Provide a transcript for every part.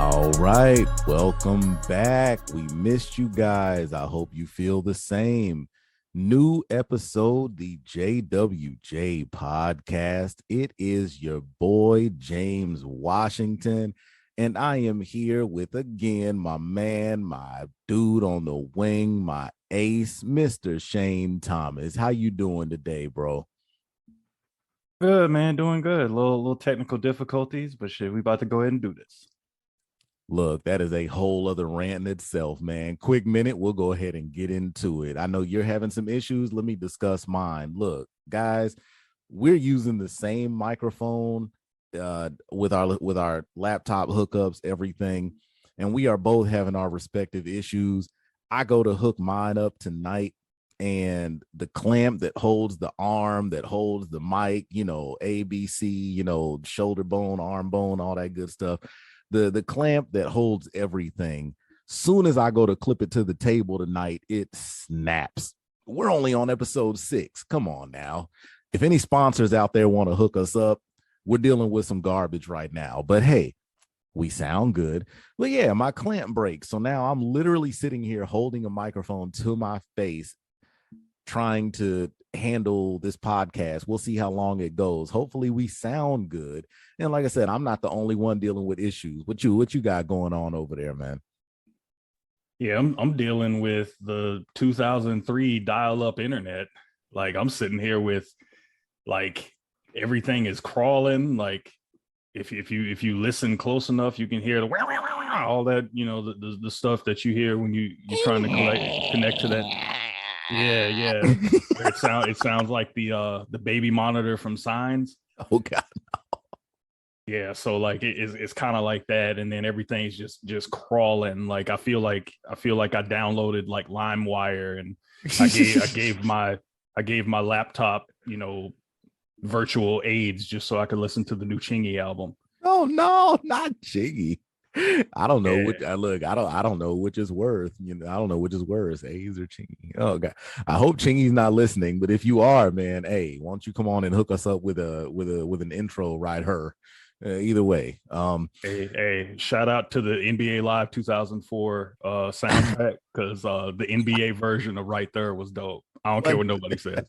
All right, welcome back. We missed you guys. I hope you feel the same. New episode, the JWJ podcast. It is your boy, James Washington, and I am here with, again, my man, my dude on the wing, my ace, Mr. Shane Thomas. How you doing today, bro? Good, man. Doing good. Little technical difficulties, but shit, we about to go ahead and do this. Look, that is a whole other rant in itself, man. Quick minute, we'll go ahead and get into it. I know you're having some issues. Let me discuss mine. Look, guys, we're using the same microphone with our laptop hookups, everything, and we are both having our respective issues. I go to hook mine up tonight, and the clamp that holds the arm, that holds the mic, ABC, shoulder bone, arm bone, all that good stuff, the clamp that holds everything, soon as I go to clip it to the table tonight, it snaps. We're only on episode 6. Come on now. If any sponsors out there want to hook us up, we're dealing with some garbage right now. But hey, we sound good. But yeah, my clamp breaks. So now I'm literally sitting here holding a microphone to my face, trying to handle this podcast. We'll see how long it goes. Hopefully we sound good. And like I said, I'm not the only one dealing with issues. What you got going on over there, man? Yeah, I'm dealing with the 2003 dial-up internet. Like I'm sitting here with like everything is crawling. Like if you listen close enough, you can hear the all that, the stuff that you hear when you're trying to connect to that. Yeah, yeah. Where it sounds like the baby monitor from Signs. Oh God. Yeah, so like it's kind of like that, and then everything's just crawling. Like I feel like I downloaded like LimeWire, and I gave my laptop, virtual aids just so I could listen to the new Chingy album. Oh no, not Jiggy. I don't know Yeah, what I look. I don't know which is worth. I don't know which is worse, A's or Chingy. Oh God. I hope Chingy's not listening, but if you are, man, hey, why don't you come on and hook us up with an intro right her. Either way. hey, shout out to the NBA Live 2004 soundtrack, because the NBA version of Right There was dope. I don't care what nobody says.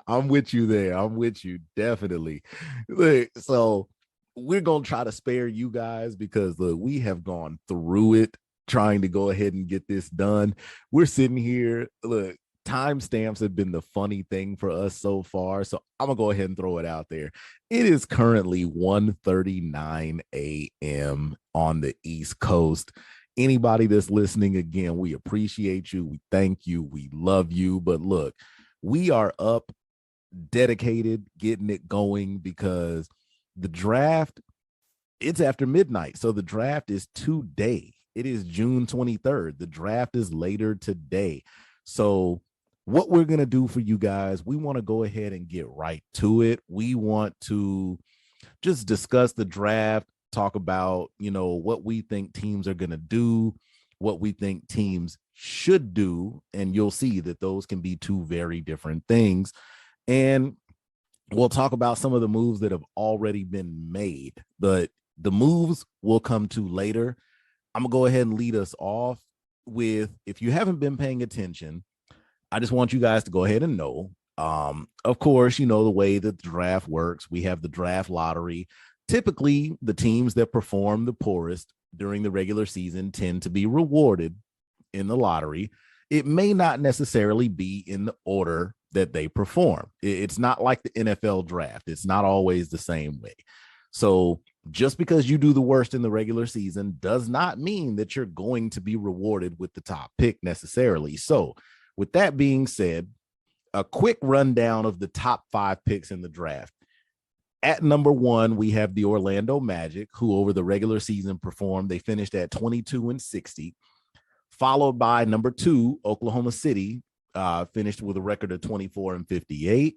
I'm with you there. I'm with you, definitely. Look, so we're gonna try to spare you guys because look, we have gone through it trying to go ahead and get this done. We're sitting here. Look, timestamps have been the funny thing for us so far. So I'm gonna go ahead and throw it out there. It is currently 1:39 a.m. on the East Coast. Anybody that's listening, again, we appreciate you. We thank you. We love you. But look, we are up, dedicated, getting it going because the draft, it's after midnight. So the draft is today. It is June 23rd. The draft is later today. So what we're going to do for you guys, we want to go ahead and get right to it. We want to just discuss the draft, talk about, what we think teams are going to do, what we think teams should do. And you'll see that those can be two very different things. And we'll talk about some of the moves that have already been made, but the moves we'll come to later. I'm going to go ahead and lead us off with, if you haven't been paying attention, I just want you guys to go ahead and know, of course, the way that the draft works. We have the draft lottery. Typically, the teams that perform the poorest during the regular season tend to be rewarded in the lottery. It may not necessarily be in the order that they perform. It's not like the NFL draft. It's not always the same way. So just because you do the worst in the regular season does not mean that you're going to be rewarded with the top pick necessarily. So with that being said, a quick rundown of the top 5 picks in the draft. At number 1, we have the Orlando Magic, who over the regular season performed. They finished at 22-60, followed by number 2, Oklahoma City, finished with a record of 24-58.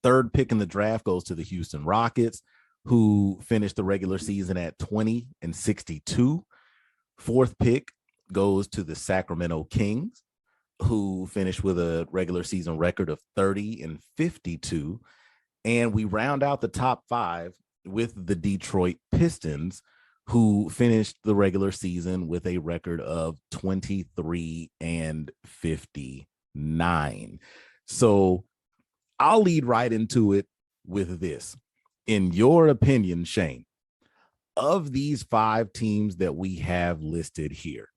Third pick in the draft goes to the Houston Rockets, who finished the regular season at 20-62. Fourth pick goes to the Sacramento Kings, who finished with a regular season record of 30-52. And we round out the top 5 with the Detroit Pistons, who finished the regular season with a record of 23-59. So I'll lead right into it with this. In your opinion, Shane, of these 5 teams that we have listed here,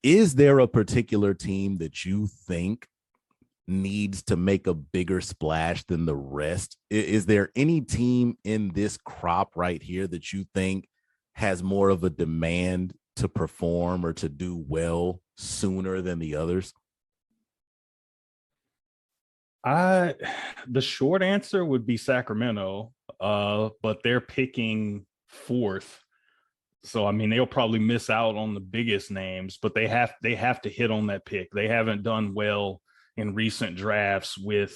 is there a particular team that you think needs to make a bigger splash than the rest? Is there any team in this crop right here that you think has more of a demand to perform or to do well sooner than the others? The short answer would be Sacramento, but they're picking 4th. So I mean, they'll probably miss out on the biggest names, but they have to hit on that pick. They haven't done well in recent drafts with,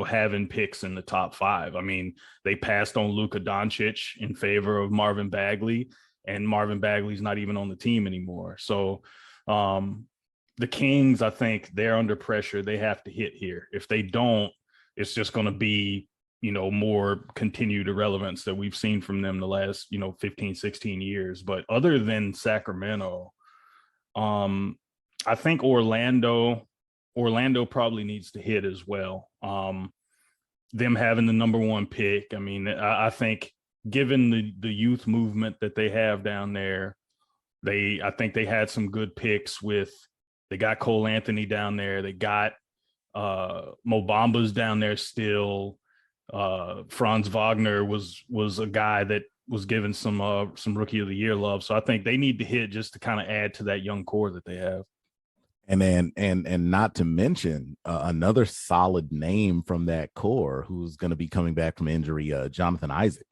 having picks in the top 5. I mean, they passed on Luka Doncic in favor of Marvin Bagley, and Marvin Bagley's not even on the team anymore. So the Kings, I think they're under pressure. They have to hit here. If they don't, it's just going to be, more continued irrelevance that we've seen from them the last, 15, 16 years. But other than Sacramento, I think Orlando probably needs to hit as well. Them having the number 1 pick. I mean, I think given the youth movement that they have down there, I think they had some good picks with, they got Cole Anthony down there. They got Mo Bamba's down there still. Franz Wagner was a guy that was given some Rookie of the Year love. So I think they need to hit just to kind of add to that young core that they have. And then, and not to mention another solid name from that core who's going to be coming back from injury, Jonathan Isaac.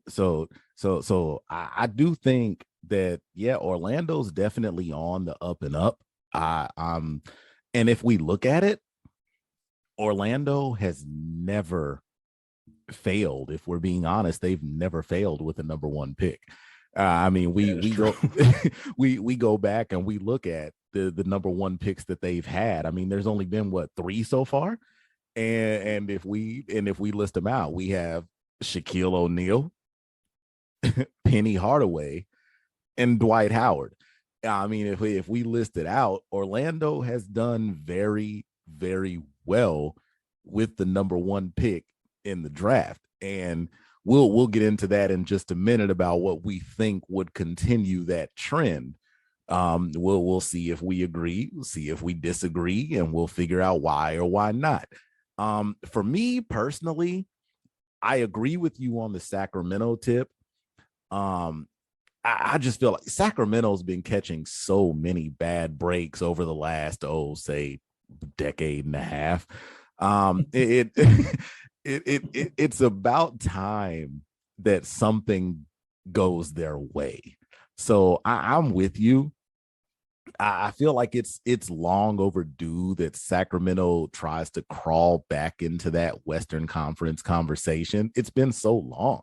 So I do think that, yeah, Orlando's definitely on the up and up. And if we look at it, Orlando has never failed. If we're being honest, they've never failed with a number 1 pick. I mean, we go we go back and we look at the number 1 picks that they've had. I mean, there's only been 3 so far, and if we list them out, we have Shaquille O'Neal, Penny Hardaway, and Dwight Howard. I mean, if we list it out, Orlando has done very, very well with the number 1 pick in the draft, and we'll get into that in just a minute about what we think would continue that trend. We'll see if we agree, we'll see if we disagree, and we'll figure out why or why not. For me personally, I agree with you on the Sacramento tip. I just feel like Sacramento's been catching so many bad breaks over the last, say, decade and a half. It's about time that something goes their way. So I'm with you. I feel like it's long overdue that Sacramento tries to crawl back into that Western Conference conversation. It's been so long.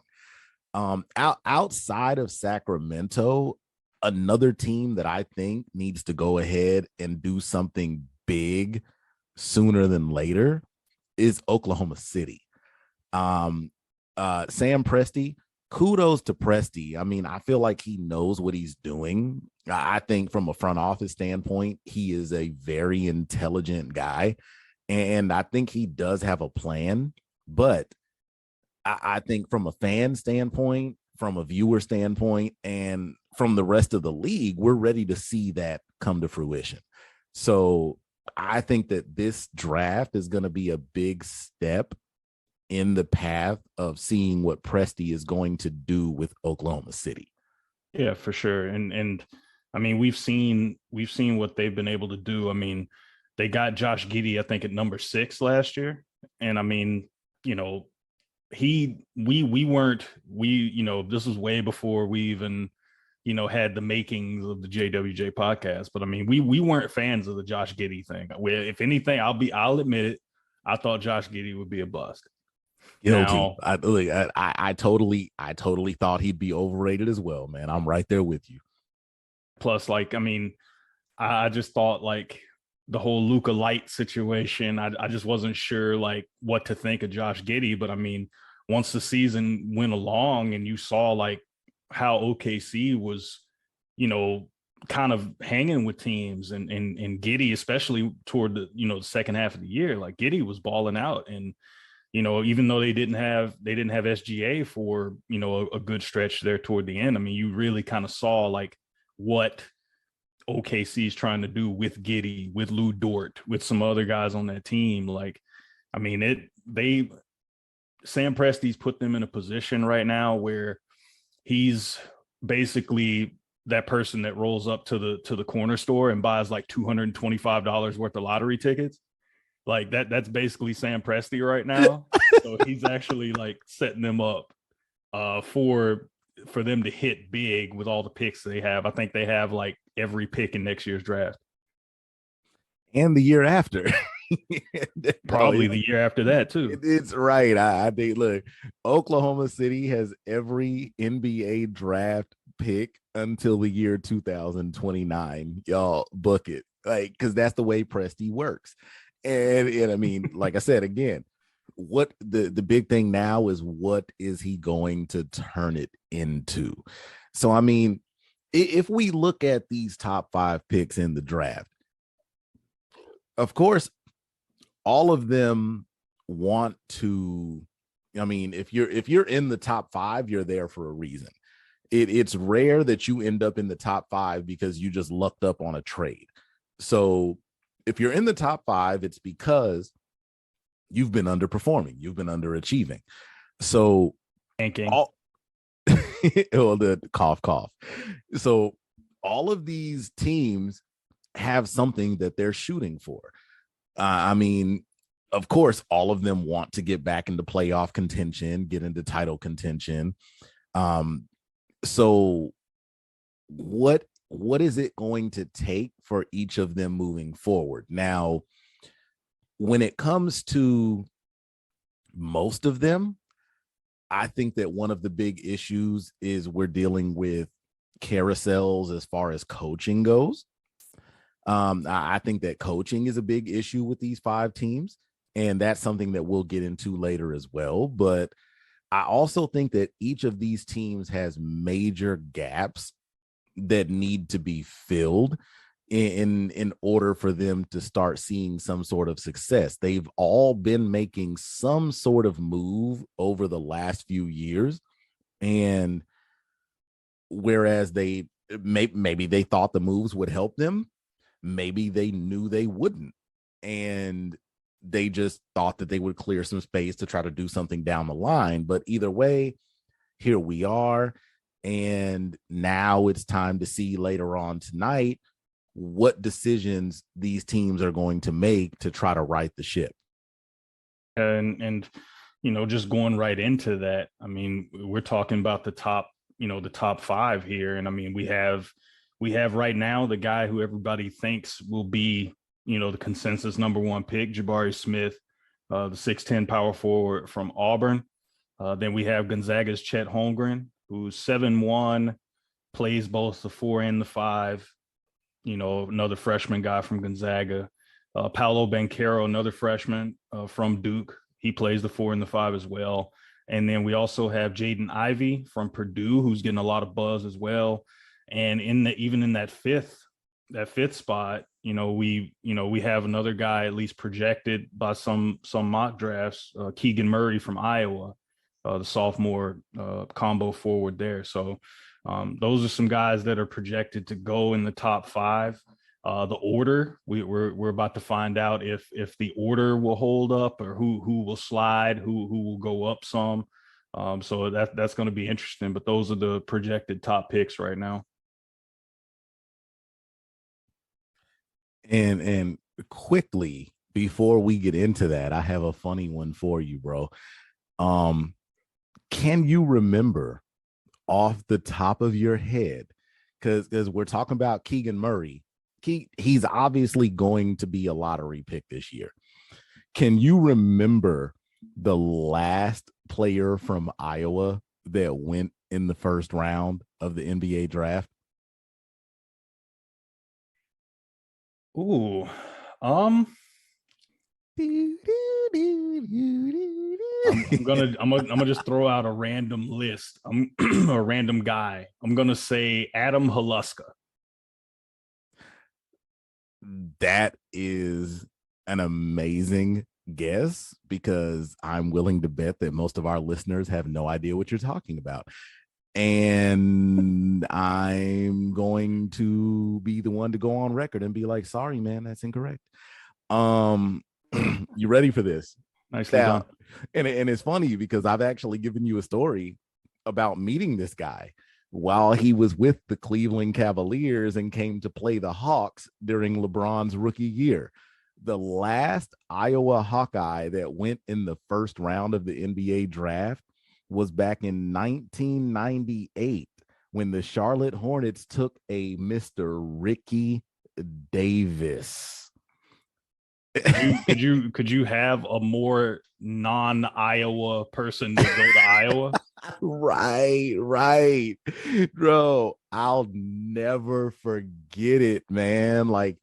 Outside of Sacramento, another team that I think needs to go ahead and do something big sooner than later is Oklahoma City. Sam Presti, kudos to Presti. I mean, I feel like he knows what he's doing. I think from a front office standpoint, he is a very intelligent guy, and I think he does have a plan. But I think from a fan standpoint, from a viewer standpoint, and from the rest of the league, we're ready to see that come to fruition. So I think that this draft is going to be a big step in the path of seeing what Presti is going to do with Oklahoma City. Yeah, for sure. And I mean, we've seen what they've been able to do. I mean, they got Josh Giddey, I think, at number 6 last year. And I mean, this was way before we even, had the makings of the JWJ podcast. But I mean, we weren't fans of the Josh Giddey thing. If anything, I'll admit it, I thought Josh Giddey would be a bust. Guilty. Now, I totally thought he'd be overrated as well, man. I'm right there with you. Plus, like, I mean, I just thought, like, the whole Luka Light situation, I just wasn't sure, like, what to think of Josh Giddey. But I mean, once the season went along and you saw, like, how OKC was, you know, kind of hanging with teams, and Giddy, especially toward the, you know, the second half of the year, like Giddy was balling out. And, you know, even though they didn't have SGA for, you know, a good stretch there toward the end, I mean, you really kind of saw like what OKC is trying to do with Giddy, with Lou Dort, with some other guys on that team. Like, I mean, Sam Presti's put them in a position right now where he's basically that person that rolls up to the corner store and buys like $225 worth of lottery tickets. Like that's basically Sam Presti right now. So he's actually like setting them up for them to hit big with all the picks they have. I think they have like every pick in next year's draft. And the year after. Probably the year after that too. It's right. I think, look, Oklahoma City has every NBA draft pick until the year 2029. Y'all book it, like, because that's the way Presti works. And I mean, like I said, again, what the big thing now is, what is he going to turn it into? So I mean, if we look at these top 5 picks in the draft, of course, all of them want to, I mean, if you're in the top 5, you're there for a reason. It's rare that you end up in the top 5 because you just lucked up on a trade. So if you're in the top 5, it's because you've been underperforming, you've been underachieving. So well, the cough. So all of these teams have something that they're shooting for. I mean, of course, all of them want to get back into playoff contention, get into title contention. So what is it going to take for each of them moving forward? Now, when it comes to most of them, I think that one of the big issues is we're dealing with carousels as far as coaching goes. I think that coaching is a big issue with these 5 teams, and that's something that we'll get into later as well. But I also think that each of these teams has major gaps that need to be filled in order for them to start seeing some sort of success. They've all been making some sort of move over the last few years, and whereas they maybe they thought the moves would help them, maybe they knew they wouldn't, and they just thought that they would clear some space to try to do something down the line. But either way, here we are, and now it's time to see later on tonight what decisions these teams are going to make to try to right the ship. And you know, just going right into that, I mean, we're talking about the top 5 here, and I mean, we have right now the guy who everybody thinks will be, you know, the consensus number 1 pick, Jabari Smith, the 6'10" power forward from Auburn. Then we have Gonzaga's Chet Holmgren, who's 7'1", plays both the 4 and the 5. You know, another freshman guy from Gonzaga. Paolo Banchero, another freshman from Duke. He plays the 4 and the 5 as well. And then we also have Jaden Ivey from Purdue, who's getting a lot of buzz as well. And even in that fifth spot, you know, we have another guy at least projected by some mock drafts, Keegan Murray from Iowa, the sophomore combo forward there. So those are some guys that are projected to go in the top 5. The order, we're about to find out if the order will hold up, or who will slide, who will go up some. So that's going to be interesting. But those are the projected top picks right now. And quickly, before we get into that, I have a funny one for you, bro. Can you remember off the top of your head, because we're talking about Keegan Murray, he's obviously going to be a lottery pick this year. Can you remember the last player from Iowa that went in the first round of the NBA draft? Ooh, I'm gonna just throw out a random list. I'm a random guy. I'm gonna say Adam Haluska. That is an amazing guess because I'm willing to bet that most of our listeners have no idea what you're talking about. And I'm going to be the one to go on record and be like, sorry, man, that's incorrect. You ready for this? Nicely done. And it's funny because I've actually given you a story about meeting this guy while he was with the Cleveland Cavaliers and came to play the Hawks during LeBron's rookie year. The last Iowa Hawkeye that went in the first round of the NBA draft was back in 1998 when the Charlotte Hornets took a Mr. Ricky Davis. Could you have a more non-Iowa person to go to Iowa? Right. Bro, I'll never forget it, man. Like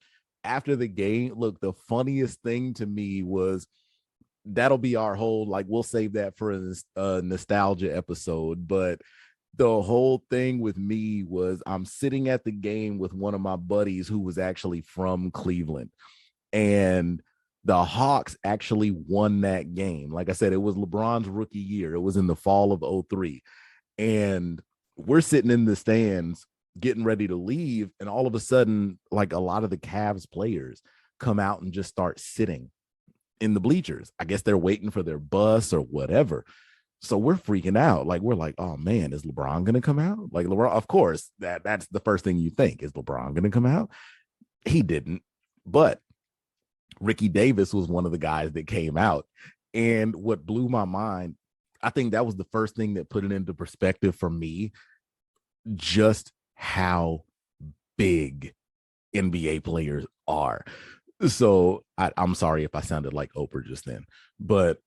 after the game, look, the funniest thing to me was that'll be our whole, like, we'll save that for a nostalgia episode. But the whole thing with me was I'm sitting at the game with one of my buddies who was actually from Cleveland. And the Hawks actually won that game. Like I said, it was LeBron's rookie year. It was in the fall of 2003. And we're sitting in the stands getting ready to leave. And all of a sudden, like a lot of the Cavs players come out and just start sitting in the bleachers. I guess they're waiting for their bus or whatever. So we're freaking out. Like, we're like, oh man, is LeBron going to come out? Like LeBron, of course, that's the first thing you think. Is LeBron going to come out? He didn't. But Ricky Davis was one of the guys that came out. And what blew my mind, I think that was the first thing that put it into perspective for me, just how big NBA players are. So I'm sorry if I sounded like Oprah just then, but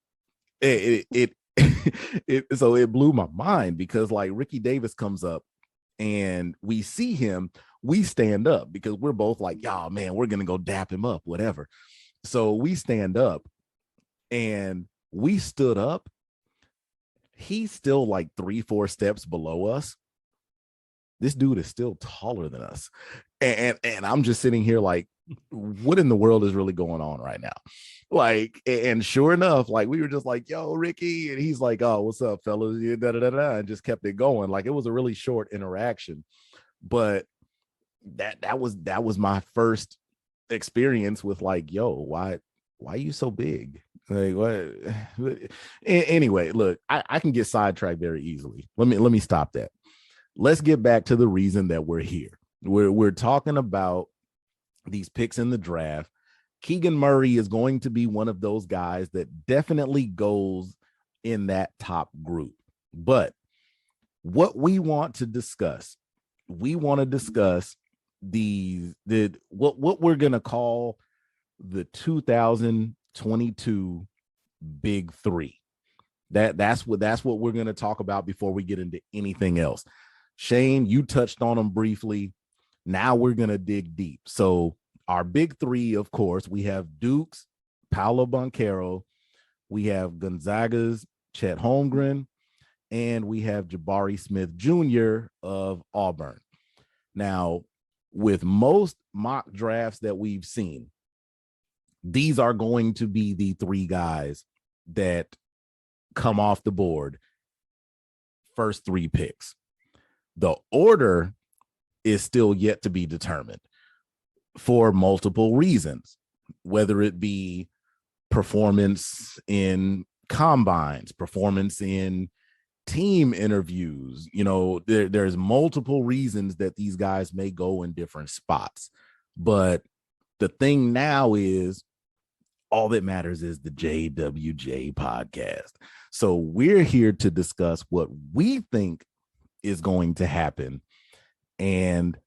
it so it blew my mind because like Ricky Davis comes up and we see him, we stand up because we're both like, y'all, man, we're gonna go dap him up, whatever. So we stand up and we stood up. He's still like 3-4 steps below us. This dude is still taller than us. And I'm just sitting here like, what in the world is really going on right now? Like, and sure enough, like we were just like, yo, Ricky. And he's like, oh, what's up, fellas? And just kept it going. Like it was a really short interaction. But that was my first experience with like, yo, why are you so big? Like what? Anyway, look, I can get sidetracked very easily. Let me stop that. Let's get back to the reason that we're here. We're talking about these picks in the draft. Keegan Murray is going to be one of those guys that definitely goes in that top group. But what we want to discuss, what we're going to call the 2022 Big Three. That's what we're going to talk about before we get into anything else. Shane, you touched on them briefly. Now we're going to dig deep. So our Big Three, of course, we have Duke's Paolo Banchero, we have Gonzaga's Chet Holmgren, and we have Jabari Smith Jr. of Auburn. Now, with most mock drafts that we've seen, these are going to be the three guys that come off the board first three picks. The order is still yet to be determined for multiple reasons, whether it be performance in combines, performance in team interviews. You know, there's multiple reasons that these guys may go in different spots. But the thing now is all that matters is the JWJ podcast. So we're here to discuss what we think is going to happen and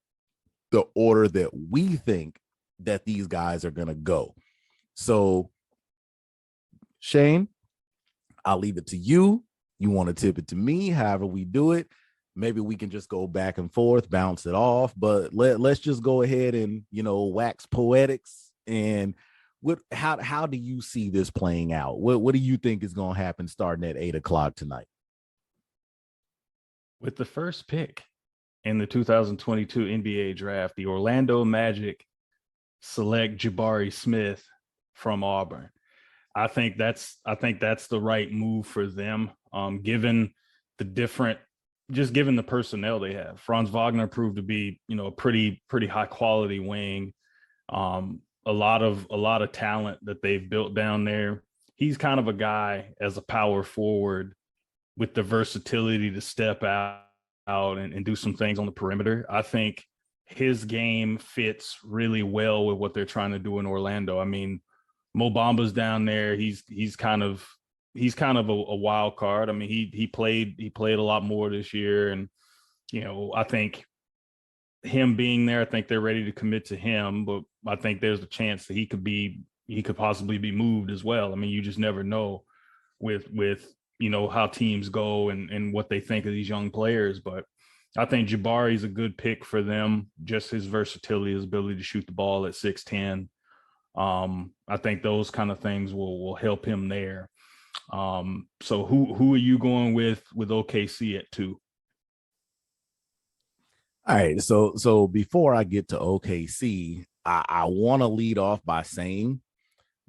the order that we think that these guys are going to go. So, Shane, I'll leave it to you. You want to tip it to me, however we do it. Maybe we can just go back and forth, bounce it off, but let's just go ahead and, wax poetics, and how do you see this playing out? What do you think is going to happen starting at 8 o'clock tonight? With the first pick in the 2022 NBA draft, the Orlando Magic select Jabari Smith from Auburn. I think that's the right move for them. Given the different, just given the personnel they have. Franz Wagner proved to be, a pretty high quality wing. A lot of talent that they've built down there. He's kind of a guy as a power forward with the versatility to step out and do some things on the perimeter. I think his game fits really well with what they're trying to do in Orlando. I mean, Mo Bamba's down there. He's kind of a wild card. I mean, he played a lot more this year, and I think him being there, I think they're ready to commit to him. But I think there's a chance that he could possibly be moved as well. I mean, you just never know with how teams go and what they think of these young players. But I think Jabari is a good pick for them. Just his versatility, his ability to shoot the ball at 6'10". I think those kind of things will help him there. So who are you going with OKC at 2? All right, so before I get to OKC, I want to lead off by saying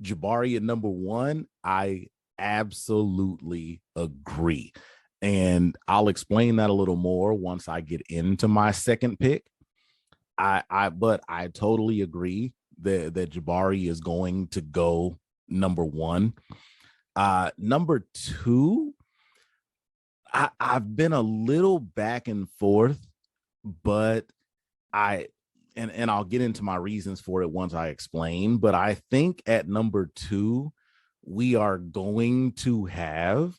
Jabari at number 1. I absolutely agree, and I'll explain that a little more once I get into my second pick. But I totally agree that Jabari is going to go number 1. Number 2, I've been a little back and forth, but and I'll get into my reasons for it once I explain. But I think at number 2, we are going to have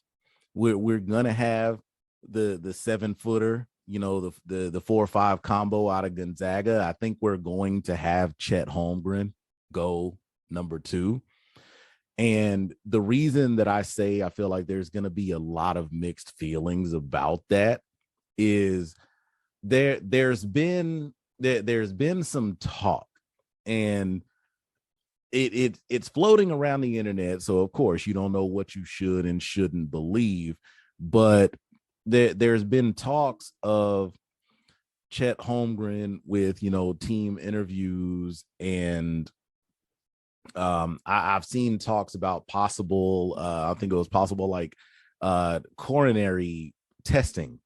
we're gonna have the 7-footer, the 4-5 combo out of Gonzaga. I think we're going to have Chet Holmgren go number 2. And the reason that I say I feel like there's going to be a lot of mixed feelings about that is there's been some talk, and it's floating around the internet. So of course you don't know what you should and shouldn't believe, but there's been talks of Chet Holmgren with team interviews, and I've seen talks about possible I think it was possible like coronary testing,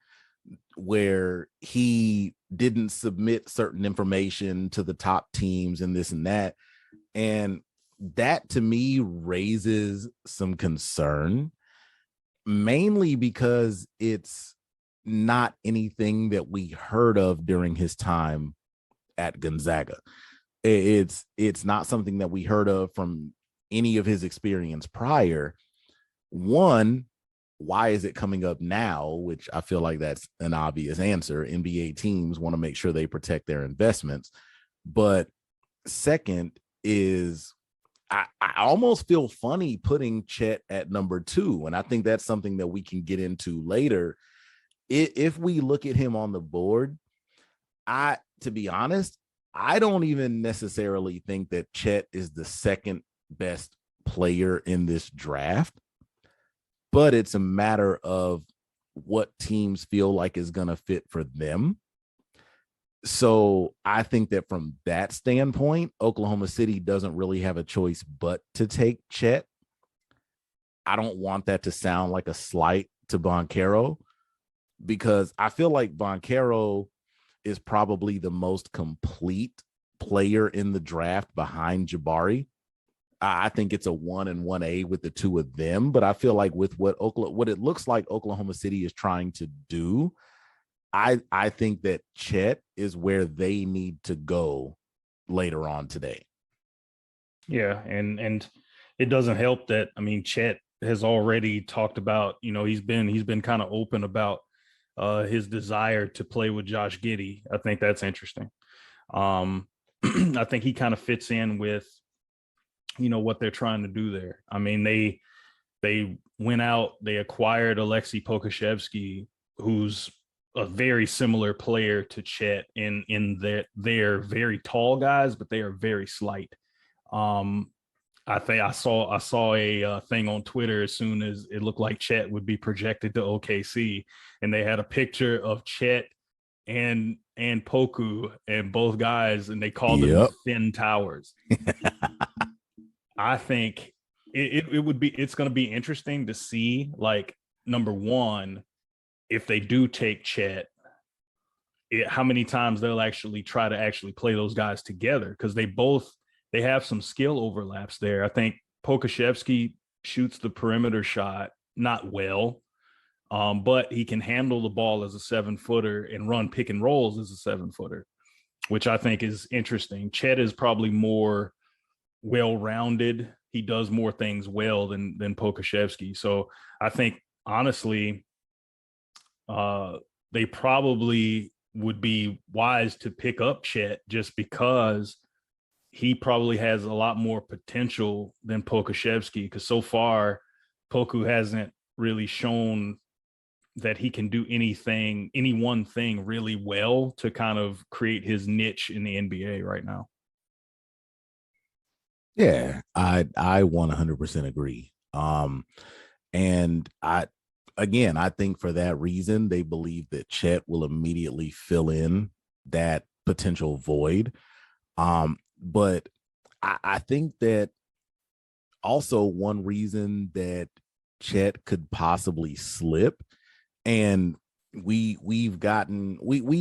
where he didn't submit certain information to the top teams and this and that. And that to me raises some concern, mainly because it's not anything that we heard of during his time at Gonzaga. It's not something that we heard of from any of his experience prior. One, why is it coming up now? Which I feel like that's an obvious answer. NBA teams want to make sure they protect their investments. But second is I almost feel funny putting Chet at number 2. And I think that's something that we can get into later. If we look at him on the board, to be honest, I don't even necessarily think that Chet is the second best player in this draft, but it's a matter of what teams feel like is going to fit for them. So I think that from that standpoint, Oklahoma City doesn't really have a choice but to take Chet. I don't want that to sound like a slight to Banchero, because I feel like Banchero is probably the most complete player in the draft behind Jabari. I think it's a 1 and 1A with the two of them, but I feel like with what it looks like Oklahoma City is trying to do, I think that Chet is where they need to go later on today. Yeah, and it doesn't help that, I mean, Chet has already talked about, he's been kind of open about his desire to play with Josh Giddey. I think that's interesting. I think he kind of fits in with, what they're trying to do there. I mean, they went out, they acquired Alexei Pokusevski, who's a very similar player to Chet in that they're very tall guys, but they are very slight. I think I saw a thing on Twitter as soon as it looked like Chet would be projected to OKC, and they had a picture of Chet and Poku and both guys, and they called them the Yep. Thin Towers. I think it's going to be interesting to see, like, number one, if they do take Chet, how many times they'll actually try to actually play those guys together, because they have some skill overlaps there. I think Pokashevsky shoots the perimeter shot not well, but he can handle the ball as a 7-footer and run pick and rolls as a 7-footer, which I think is interesting. Chet is probably more well-rounded. He does more things well than Pokashevsky. So I think, honestly, they probably would be wise to pick up Chet, just because he probably has a lot more potential than Pokashevsky, because so far Poku hasn't really shown that he can do any one thing really well to kind of create his niche in the NBA right now. Yeah, I 100% agree. And I think for that reason, they believe that Chet will immediately fill in that potential void. But I think that also one reason that Chet could possibly slip, and we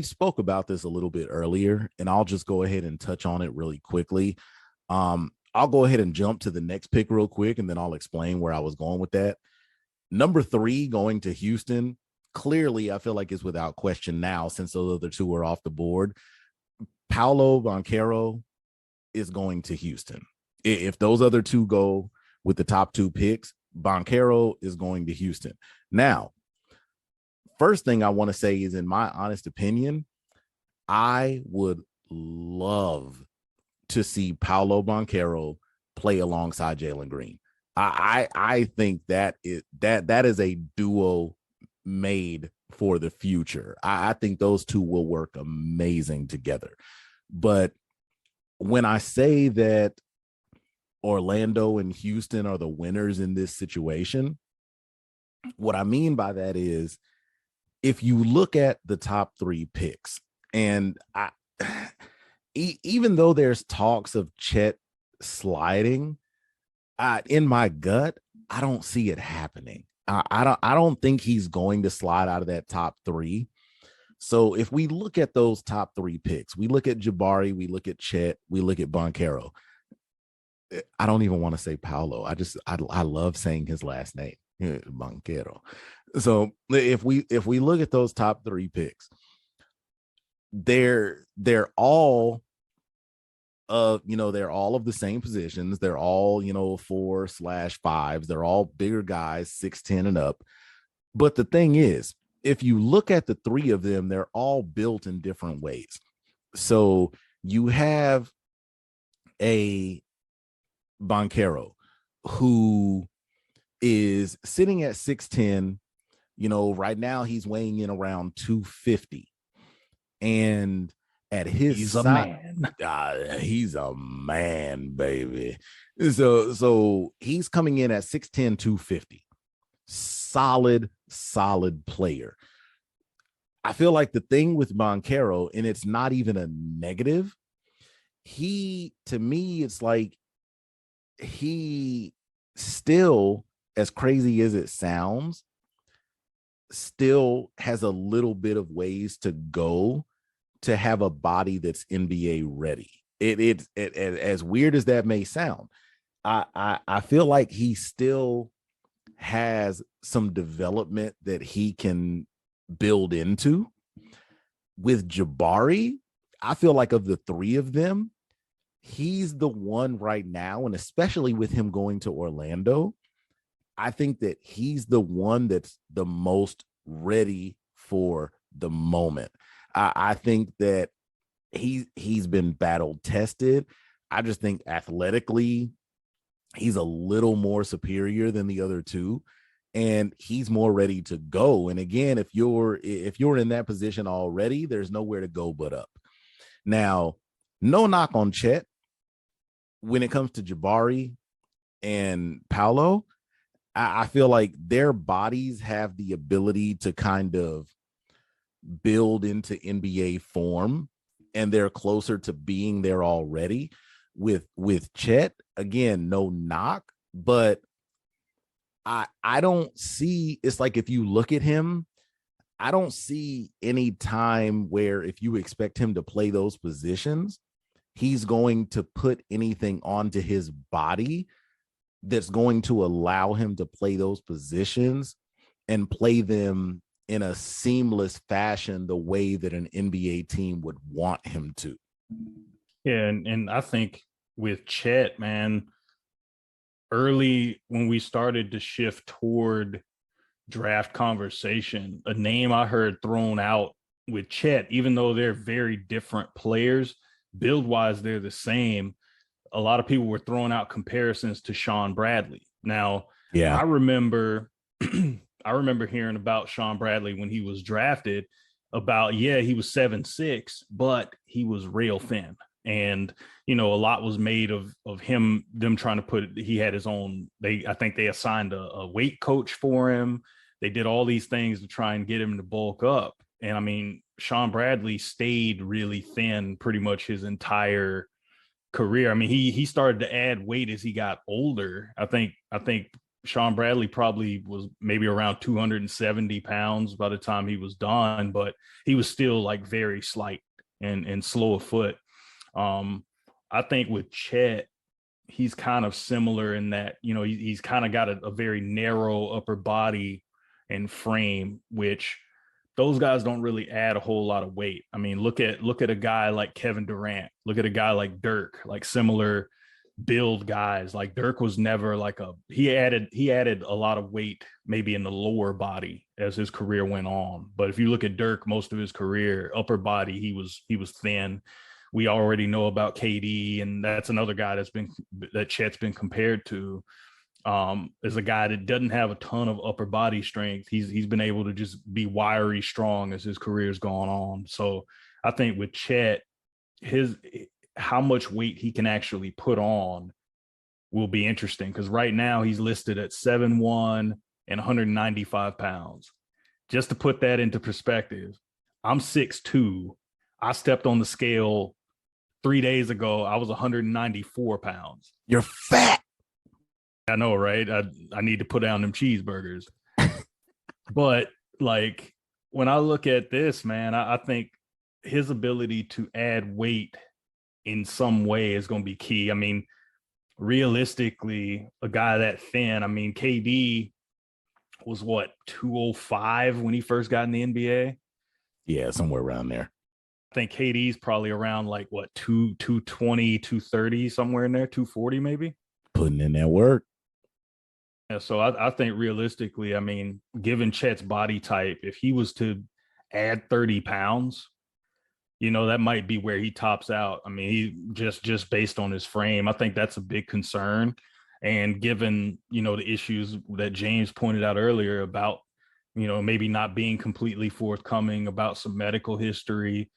spoke about this a little bit earlier, and I'll just go ahead and touch on it really quickly. I'll go ahead and jump to the next pick real quick, and then I'll explain where I was going with that. Number 3 going to Houston. Clearly, I feel like it's without question now, since those other two are off the board. Paolo Banchero is going to Houston. If those other two go with the top 2 picks, Banchero is going to Houston. Now, first thing I want to say is, in my honest opinion, I would love to see Paolo Banchero play alongside Jalen Green. I think that is a duo made for the future. I think those two will work amazing together. But when I say that Orlando and Houston are the winners in this situation, what I mean by that is, if you look at the top 3 picks, and even though there's talks of Chet sliding, in my gut, I don't see it happening. I don't think he's going to slide out of that top 3. So if we look at those top 3 picks, we look at Jabari, we look at Chet, we look at Banchero. I don't even want to say Paolo. I love saying his last name, Banchero. So if we look at those top 3 picks, they're all they're all of the same positions. They're all 4/5s. They're all bigger guys, 6'10" and up. But the thing is, if you look at the 3 of them, they're all built in different ways. So you have a Banchero who is sitting at 6'10". Right now he's weighing in around 250. And at his He's side, a man. he's a man, baby. So he's coming in at 6'10", 250. Solid player. I feel like the thing with Banchero, and it's not even a negative, to me, it's like he still, as crazy as it sounds, still has a little bit of ways to go to have a body that's NBA ready. It as weird as that may sound, I feel like he still has some development that he can build into. With Jabari, I feel like of the 3 of them, he's the one right now, and especially with him going to Orlando, I think that he's the one that's the most ready for the moment. I think that he's been battle tested. I just think athletically, he's a little more superior than the other 2, and he's more ready to go. And again, if you're in that position already, there's nowhere to go but up. Now, no knock on Chet. When it comes to Jabari, and Paolo, I feel like their bodies have the ability to kind of build into NBA form, and they're closer to being there already. With Chet, again, no knock, but I don't see, it's like if you look at him, I don't see any time where if you expect him to play those positions, he's going to put anything onto his body that's going to allow him to play those positions and play them in a seamless fashion the way that an NBA team would want him to. Yeah, and I think with Chet, man, early when we started to shift toward draft conversation, a name I heard thrown out with Chet, even though they're very different players, build wise, they're the same. A lot of people were throwing out comparisons to Sean Bradley. Now, Yeah. I remember I remember hearing about Sean Bradley when he was drafted about, yeah, he was 7'6", but he was rail thin. And, you know, a lot was made of them trying to put, he had his own, I think they assigned a weight coach for him. They did all these things to try and get him to bulk up. And I mean, Sean Bradley stayed really thin pretty much his entire career. I mean, he started to add weight as he got older. I think Sean Bradley probably was maybe around 270 pounds by the time he was done, but he was still like very slight and slow of foot. I think with Chet, he's kind of similar in that, you know, he's kind of got a very narrow upper body and frame, which those guys don't really add a whole lot of weight. I mean, look at a guy like Kevin Durant, look at a guy like Dirk, like similar build guys. Like Dirk was never like he added a lot of weight maybe in the lower body as his career went on. But if you look at Dirk, most of his career, upper body, he was thin. We already know about KD, and that's another guy that Chet's been compared to. Is a guy that doesn't have a ton of upper body strength. He's been able to just be wiry strong as his career's gone on. So I think with Chet, how much weight he can actually put on will be interesting, because right now he's listed at 7'1" and 195 pounds. Just to put that into perspective, I'm 6'2". I stepped on the scale 3 days ago. I was 194 pounds. You're fat. I know, right? I need to put down them cheeseburgers. But like when I look at this, man, I think his ability to add weight in some way is going to be key. I mean, realistically, a guy that thin, I mean, KD was what, 205 when he first got in the NBA? Yeah, somewhere around there. I think KD's probably around like what, 220, 230, somewhere in there, 240 maybe. Putting in that work. Yeah, so I think realistically, I mean, given Chet's body type, if he was to add 30 pounds, you know, that might be where he tops out. I mean, he just based on his frame, I think that's a big concern. And given, you know, the issues that James pointed out earlier about, you know, maybe not being completely forthcoming about some medical history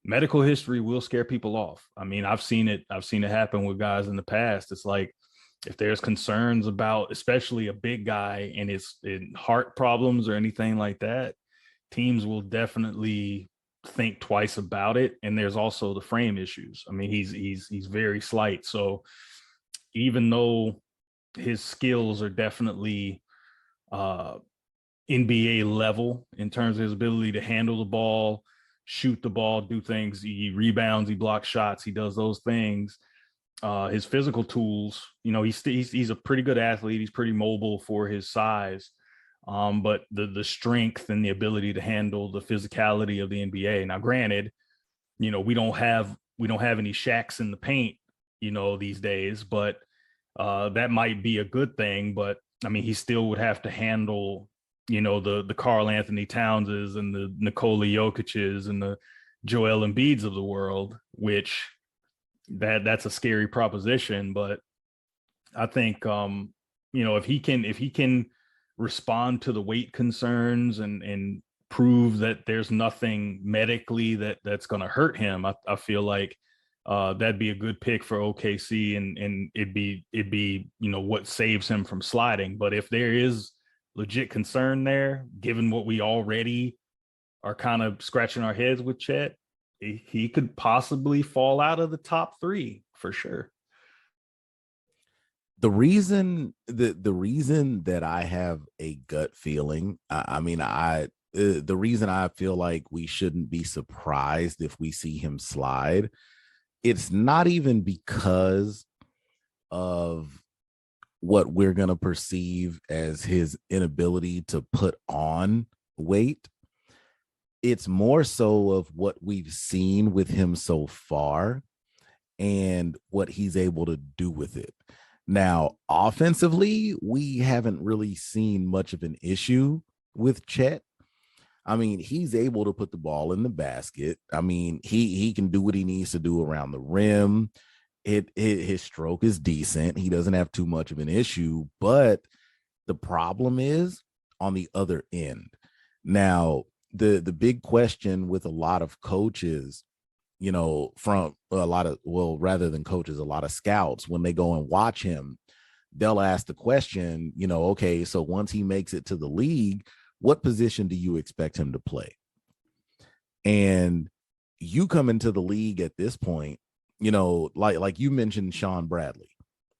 will scare people off. I mean, I've seen it happen with guys in the past. It's like, if there's concerns about, especially a big guy and his heart problems or anything like that, teams will definitely think twice about it. And there's also the frame issues. I mean, he's very slight. So even though his skills are definitely NBA level in terms of his ability to handle the ball, shoot the ball, do things, he rebounds, he blocks shots, he does those things. His physical tools, you know, he's a pretty good athlete. He's pretty mobile for his size. But the strength and the ability to handle the physicality of the NBA. Now, granted, you know, we don't have any Shaqs in the paint, you know, these days, but that might be a good thing. But I mean, he still would have to handle, you know, the Karl Anthony Townses and the Nikola Jokic's and the Joel Embiids of the world, which that's a scary proposition. But I think you know, if he can respond to the weight concerns and prove that there's nothing medically that's going to hurt him, I feel like that'd be a good pick for OKC, and it'd be what saves him from sliding. But if there is legit concern there, given what we already are kind of scratching our heads with Chet, he could possibly fall out of the top 3 for sure. The reason that I have a gut feeling, the reason I feel like we shouldn't be surprised if we see him slide, it's not even because of what we're going to perceive as his inability to put on weight. It's more so of what we've seen with him so far and what he's able to do with it. Now, offensively, we haven't really seen much of an issue with Chet. I mean, he's able to put the ball in the basket. I mean, he can do what he needs to do around the rim. His stroke is decent. He doesn't have too much of an issue, but the problem is on the other end. Now, the big question with a lot of coaches, from a lot of, rather than coaches, a lot of scouts, when they go and watch him, they'll ask the question, okay, so once he makes it to the league, what position do you expect him to play? And you come into the league at this point, like you mentioned, Sean Bradley,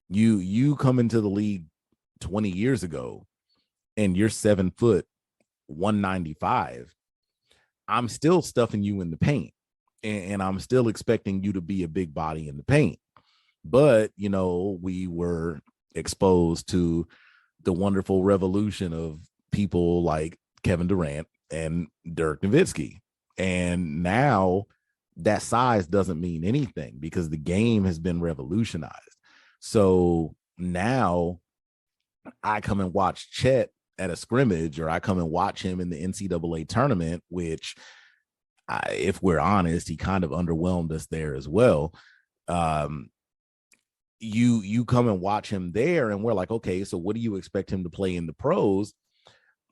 you come into the league 20 years ago and you're 7 foot 195. I'm still stuffing you in the paint, and I'm still expecting you to be a big body in the paint. But, we were exposed to the wonderful revolution of people like Kevin Durant and Dirk Nowitzki. And now that size doesn't mean anything because the game has been revolutionized. So now I come and watch Chet at a scrimmage, or I come and watch him in the NCAA tournament, which, if we're honest, he kind of underwhelmed us there as well. You come and watch him there, and we're like, okay, so what do you expect him to play in the pros?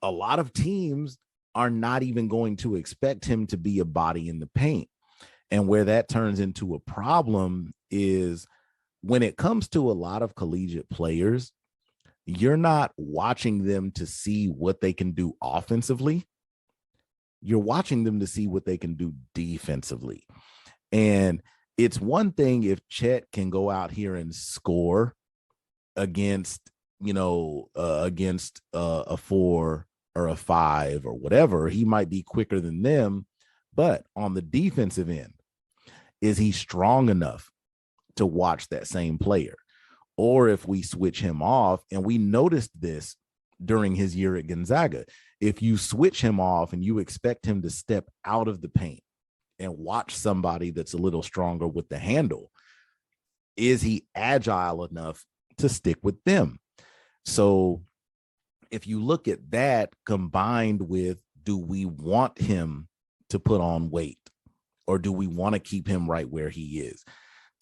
A lot of teams are not even going to expect him to be a body in the paint. And where that turns into a problem is when it comes to a lot of collegiate players, you're not watching them to see what they can do offensively. You're watching them to see what they can do defensively. And it's one thing if Chet can go out here and score against, against a 4 or a 5 or whatever. He might be quicker than them. But on the defensive end, is he strong enough to watch that same player? Or if we switch him off, and we noticed this during his year at Gonzaga, if you switch him off and you expect him to step out of the paint and watch somebody that's a little stronger with the handle, is he agile enough to stick with them? So if you look at that combined with, do we want him to put on weight, or do we want to keep him right where he is?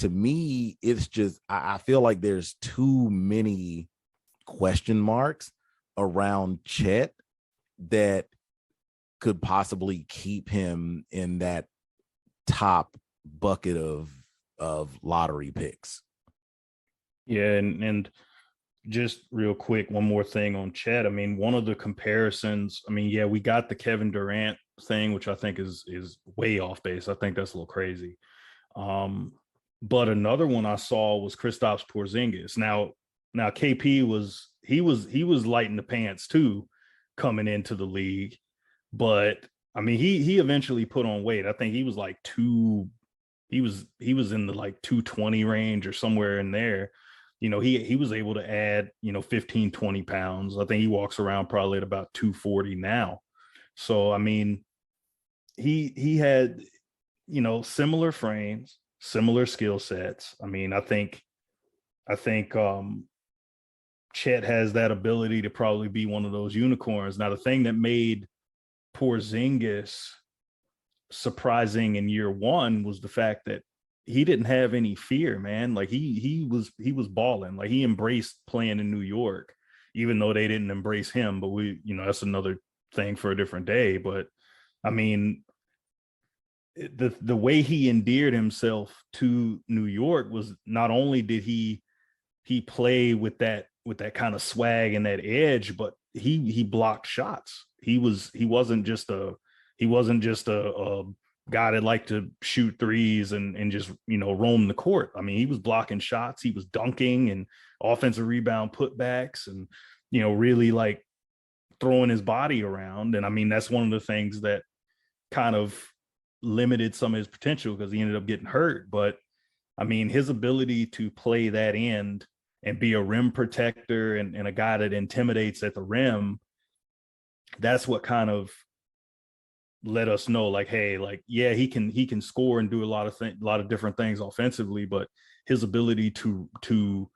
To me, it's just, I feel like there's too many question marks around Chet that could possibly keep him in that top bucket of lottery picks. Yeah, and just real quick, one more thing on Chet. I mean, one of the comparisons, yeah, we got the Kevin Durant thing, which I think is way off base. I think that's a little crazy. But another one I saw was Kristaps Porzingis. Now KP was lighting the pants too coming into the league, but I mean he eventually put on weight. I think he was like he was in the like 220 range or somewhere in there. He was able to add 15, 20 pounds. I think he walks around probably at about 240 now. So I mean he had similar frames, similar skill sets. I mean, I think Chet has that ability to probably be one of those unicorns. Now, the thing that made Porzingis surprising in year one was the fact that he didn't have any fear, man. Like he was balling. Like he embraced playing in New York, even though they didn't embrace him. But that's another thing for a different day. But I mean, the way he endeared himself to New York was not only did he play with that kind of swag and that edge, but he blocked shots. He wasn't just a guy that liked to shoot threes and just roam the court. I mean, he was blocking shots, he was dunking and offensive rebound putbacks, and really like throwing his body around. And I mean, that's one of the things that kind of limited some of his potential because he ended up getting hurt. But I mean, his ability to play that end and be a rim protector and a guy that intimidates at the rim, that's what kind of let us know, like, hey, like, yeah, he can score and do a lot of different things offensively, but his ability to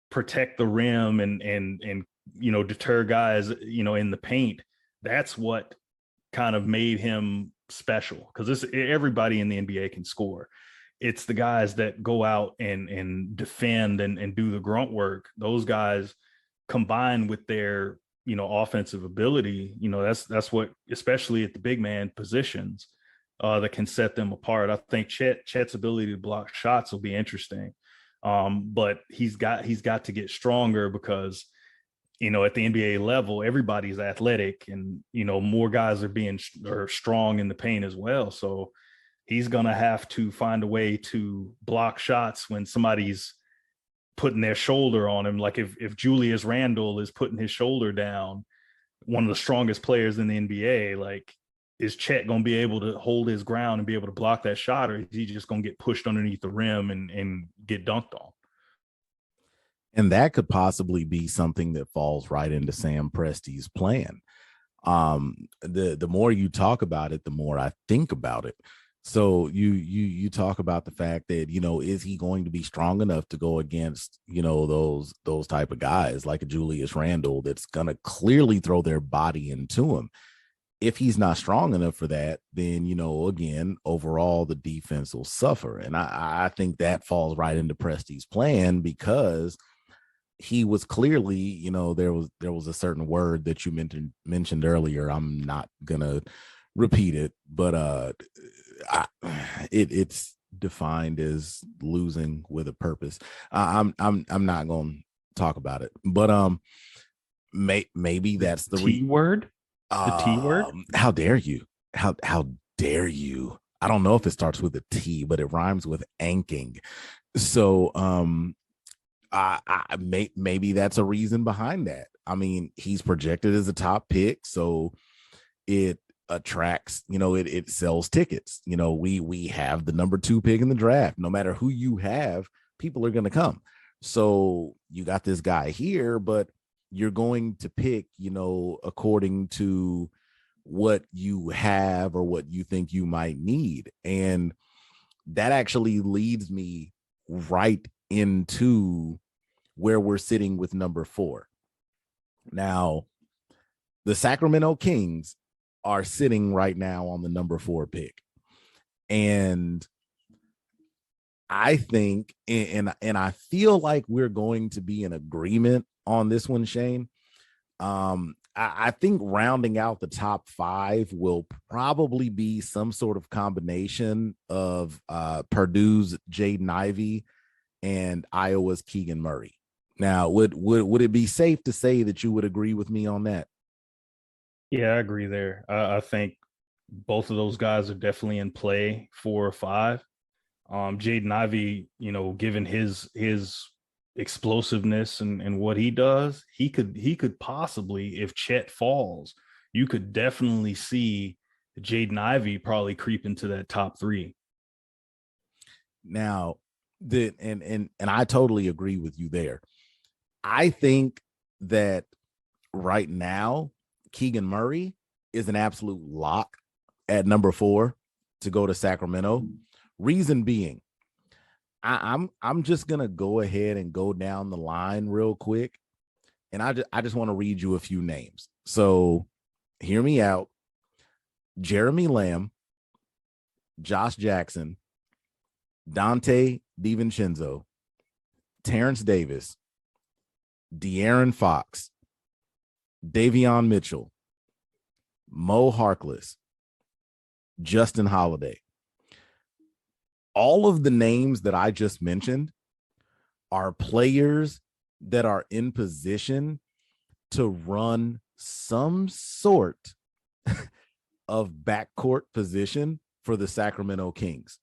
protect the rim and deter guys in the paint, that's what kind of made him special, because this everybody in the NBA can score. It's the guys that go out and defend and do the grunt work. Those guys combined with their offensive ability, that's what, especially at the big man positions, that can set them apart. I think Chet's ability to block shots will be interesting, but he's got to get stronger because at the NBA level, everybody's athletic, and more guys are strong in the paint as well. So he's gonna have to find a way to block shots when somebody's putting their shoulder on him. Like if Julius Randle is putting his shoulder down, one of the strongest players in the NBA, like, is Chet going to be able to hold his ground and be able to block that shot, or is he just going to get pushed underneath the rim and get dunked on? And that could possibly be something that falls right into Sam Presti's plan. The more you talk about it, the more I think about it. So you talk about the fact that, is he going to be strong enough to go against, those type of guys like a Julius Randle that's going to clearly throw their body into him? If he's not strong enough for that, then, again, overall, the defense will suffer. And I think that falls right into Presti's plan, because he was clearly, there was a certain word that you mentioned earlier. I'm not gonna repeat it, but it's defined as losing with a purpose. I'm not gonna talk about it, but maybe that's the T word. The T word. How dare you? How dare you? I don't know if it starts with a T, but it rhymes with anking. So maybe that's a reason behind that. I mean, he's projected as a top pick, so it attracts, it sells tickets. We have the number 2 pick in the draft. No matter who you have, people are going to come. So you got this guy here, but you're going to pick, according to what you have or what you think you might need. And that actually leads me right into where we're sitting with number 4. Now, the Sacramento Kings are sitting right now on the number 4 pick. And I think, and I feel like we're going to be in agreement on this one, Shane. I think rounding out the top 5 will probably be some sort of combination of Purdue's Jaden Ivey and Iowa's Keegan Murray. Now, would it be safe to say that you would agree with me on that? Yeah, I agree there. I think both of those guys are definitely in play 4 or 5. Jaden Ivey, given his explosiveness and what he does, he could possibly, if Chet falls, you could definitely see Jaden Ivey probably creep into that top 3. Now, and I totally agree with you there. I think that right now, Keegan Murray is an absolute lock at number 4 to go to Sacramento. Reason being, I'm just gonna go ahead and go down the line real quick, and I just want to read you a few names. So hear me out: Jeremy Lamb, Josh Jackson, Dante DiVincenzo, Terrence Davis, De'Aaron Fox, Davion Mitchell, Mo Harkless, Justin Holiday. All of the names that I just mentioned are players that are in position to run some sort of backcourt position for the Sacramento Kings.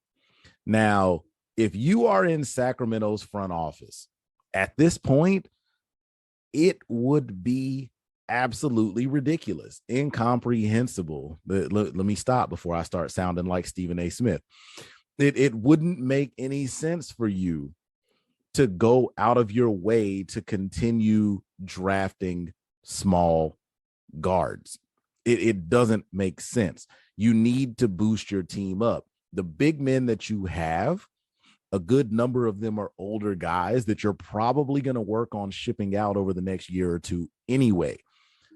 Now, if you are in Sacramento's front office at this point, it would be absolutely ridiculous, incomprehensible. Let me stop before I start sounding like Stephen A. Smith. It wouldn't make any sense for you to go out of your way to continue drafting small guards. It doesn't make sense. You need to boost your team up. The big men that you have, a good number of them are older guys that you're probably going to work on shipping out over the next year or two anyway.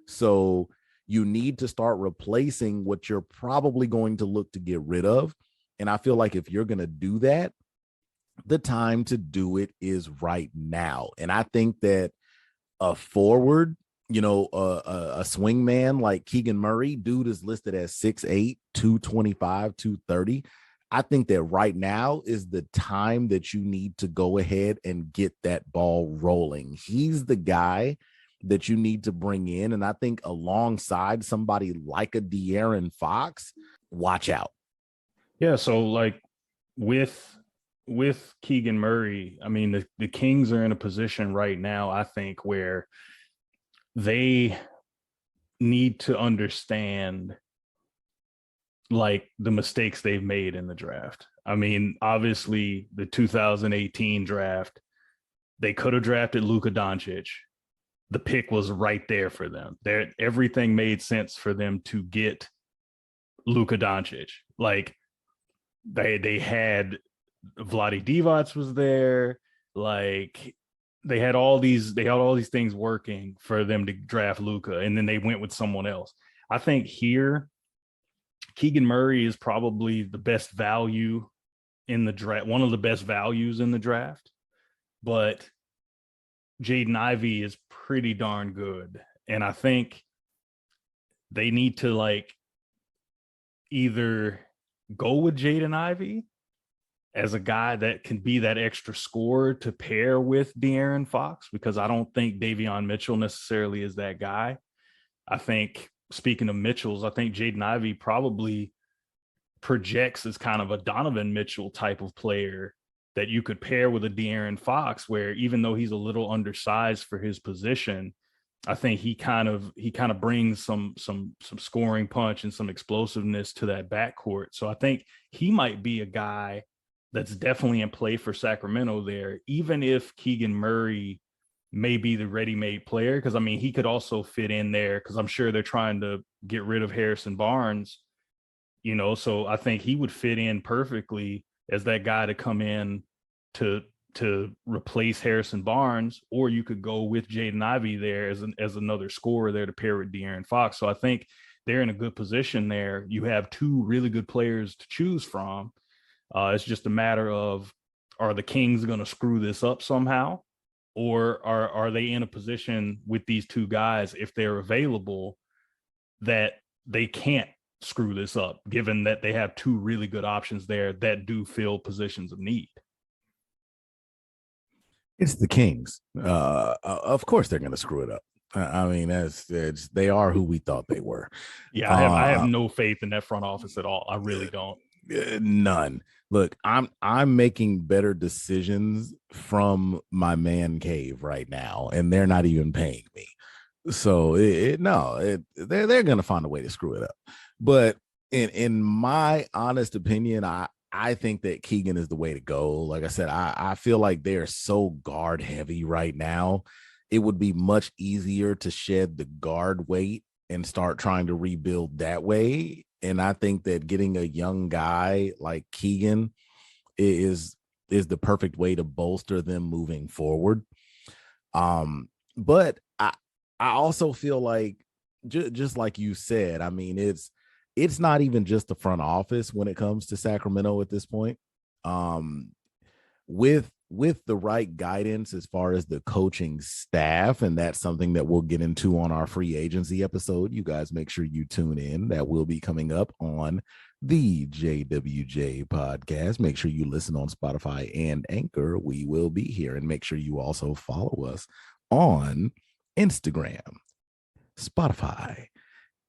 So you need to start replacing what you're probably going to look to get rid of. And I feel like if you're going to do that, the time to do it is right now. And I think that a forward, a swing man like Keegan Murray, dude is listed as 6'8", 225, 230. I think that right now is the time that you need to go ahead and get that ball rolling. He's the guy that you need to bring in. And I think alongside somebody like a De'Aaron Fox, watch out. Yeah. So like with Keegan Murray, I mean, the Kings are in a position right now, I think, where they need to understand like the mistakes they've made in the draft. I mean, obviously the 2018 draft, they could have drafted Luka Doncic. The pick was right there for them. Everything made sense for them to get Luka Doncic. Like they had Vlade Divac was there. Like they had all these things working for them to draft Luka, and then they went with someone else. I think here Keegan Murray is probably the best value in the draft, one of the best values in the draft, but Jaden Ivey is pretty darn good. And I think they need to like either go with Jaden Ivey as a guy that can be that extra scorer to pair with De'Aaron Fox, because I don't think Davion Mitchell necessarily is that guy. I think, speaking of Mitchells, I think Jaden Ivey probably projects as kind of a Donovan Mitchell type of player that you could pair with a De'Aaron Fox, where even though he's a little undersized for his position, I think he kind of brings some scoring punch and some explosiveness to that backcourt. So I think he might be a guy that's definitely in play for Sacramento there, even if Keegan Murray may be the ready-made player. Because I mean, he could also fit in there, because I'm sure they're trying to get rid of Harrison Barnes, so I think he would fit in perfectly as that guy to come in to replace Harrison Barnes. Or you could go with Jaden Ivey there as another scorer there to pair with De'Aaron Fox. So I think they're in a good position there. You have two really good players to choose from. It's just a matter of, are the Kings going to screw this up somehow? Or are they in a position with these two guys, if they're available, that they can't screw this up, given that they have two really good options there that do fill positions of need? It's the Kings. Of course they're going to screw it up. I mean, they are who we thought they were. Yeah, I have no faith in that front office at all. I really don't. None. Look, I'm making better decisions from my man cave right now, and they're not even paying me. So they're going to find a way to screw it up. But in my honest opinion, I think that Keegan is the way to go. Like I said, I feel like they're so guard heavy right now. It would be much easier to shed the guard weight and start trying to rebuild that way. And I think that getting a young guy like Keegan is the perfect way to bolster them moving forward. But I also feel like, just like you said, I mean, it's not even just the front office when it comes to Sacramento at this point. With with the right guidance as far as the coaching staff, and that's something that we'll get into on our free agency episode. You guys make sure you tune in. That will be coming up on the JWJ podcast. Make sure you listen on Spotify and Anchor. We will be here. And make sure you also follow us on Instagram, Spotify,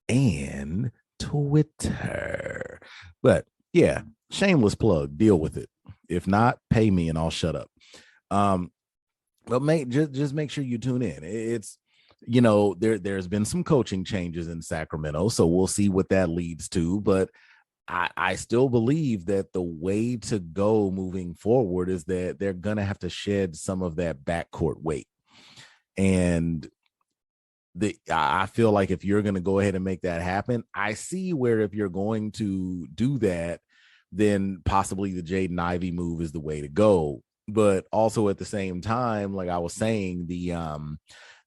and Twitter. But yeah, shameless plug, deal with it. If not, pay me and I'll shut up. But just make sure you tune in. It's, you know, there's been some coaching changes in Sacramento, so we'll see what that leads to. But I still believe that the way to go moving forward is that they're gonna have to shed some of that backcourt weight. And I feel like if you're gonna go ahead and make that happen, I see where if you're going to do that, then possibly the Jaden Ivey move is the way to go. But also at the same time, like I was saying,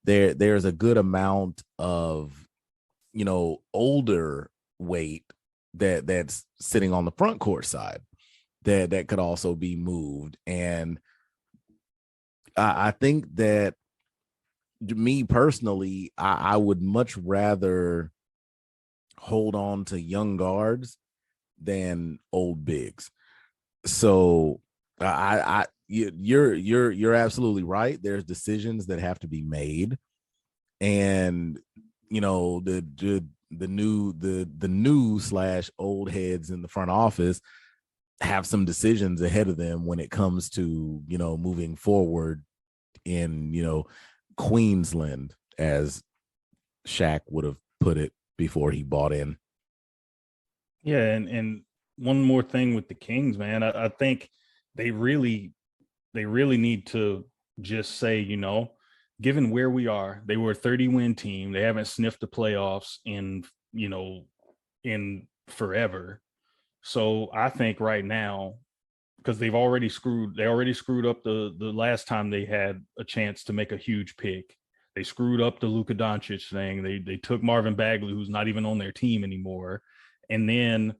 there's a good amount of, you know, older weight that's sitting on the front court side that could also be moved. And I think that, me personally, I would much rather hold on to young guards than old bigs. So you're absolutely right. There's decisions that have to be made, and you know, the new / old heads in the front office have some decisions ahead of them when it comes to, you know, moving forward in, you know, Queensland, as Shaq would have put it before he bought in. Yeah, and one more thing with the Kings, man, I think they really need to just say, you know, given where we are, they were a 30-win team. They haven't sniffed the playoffs in, you know, in forever. So I think right now, because they already screwed up the last time they had a chance to make a huge pick. They screwed up the Luka Doncic thing. They took Marvin Bagley, who's not even on their team anymore. And then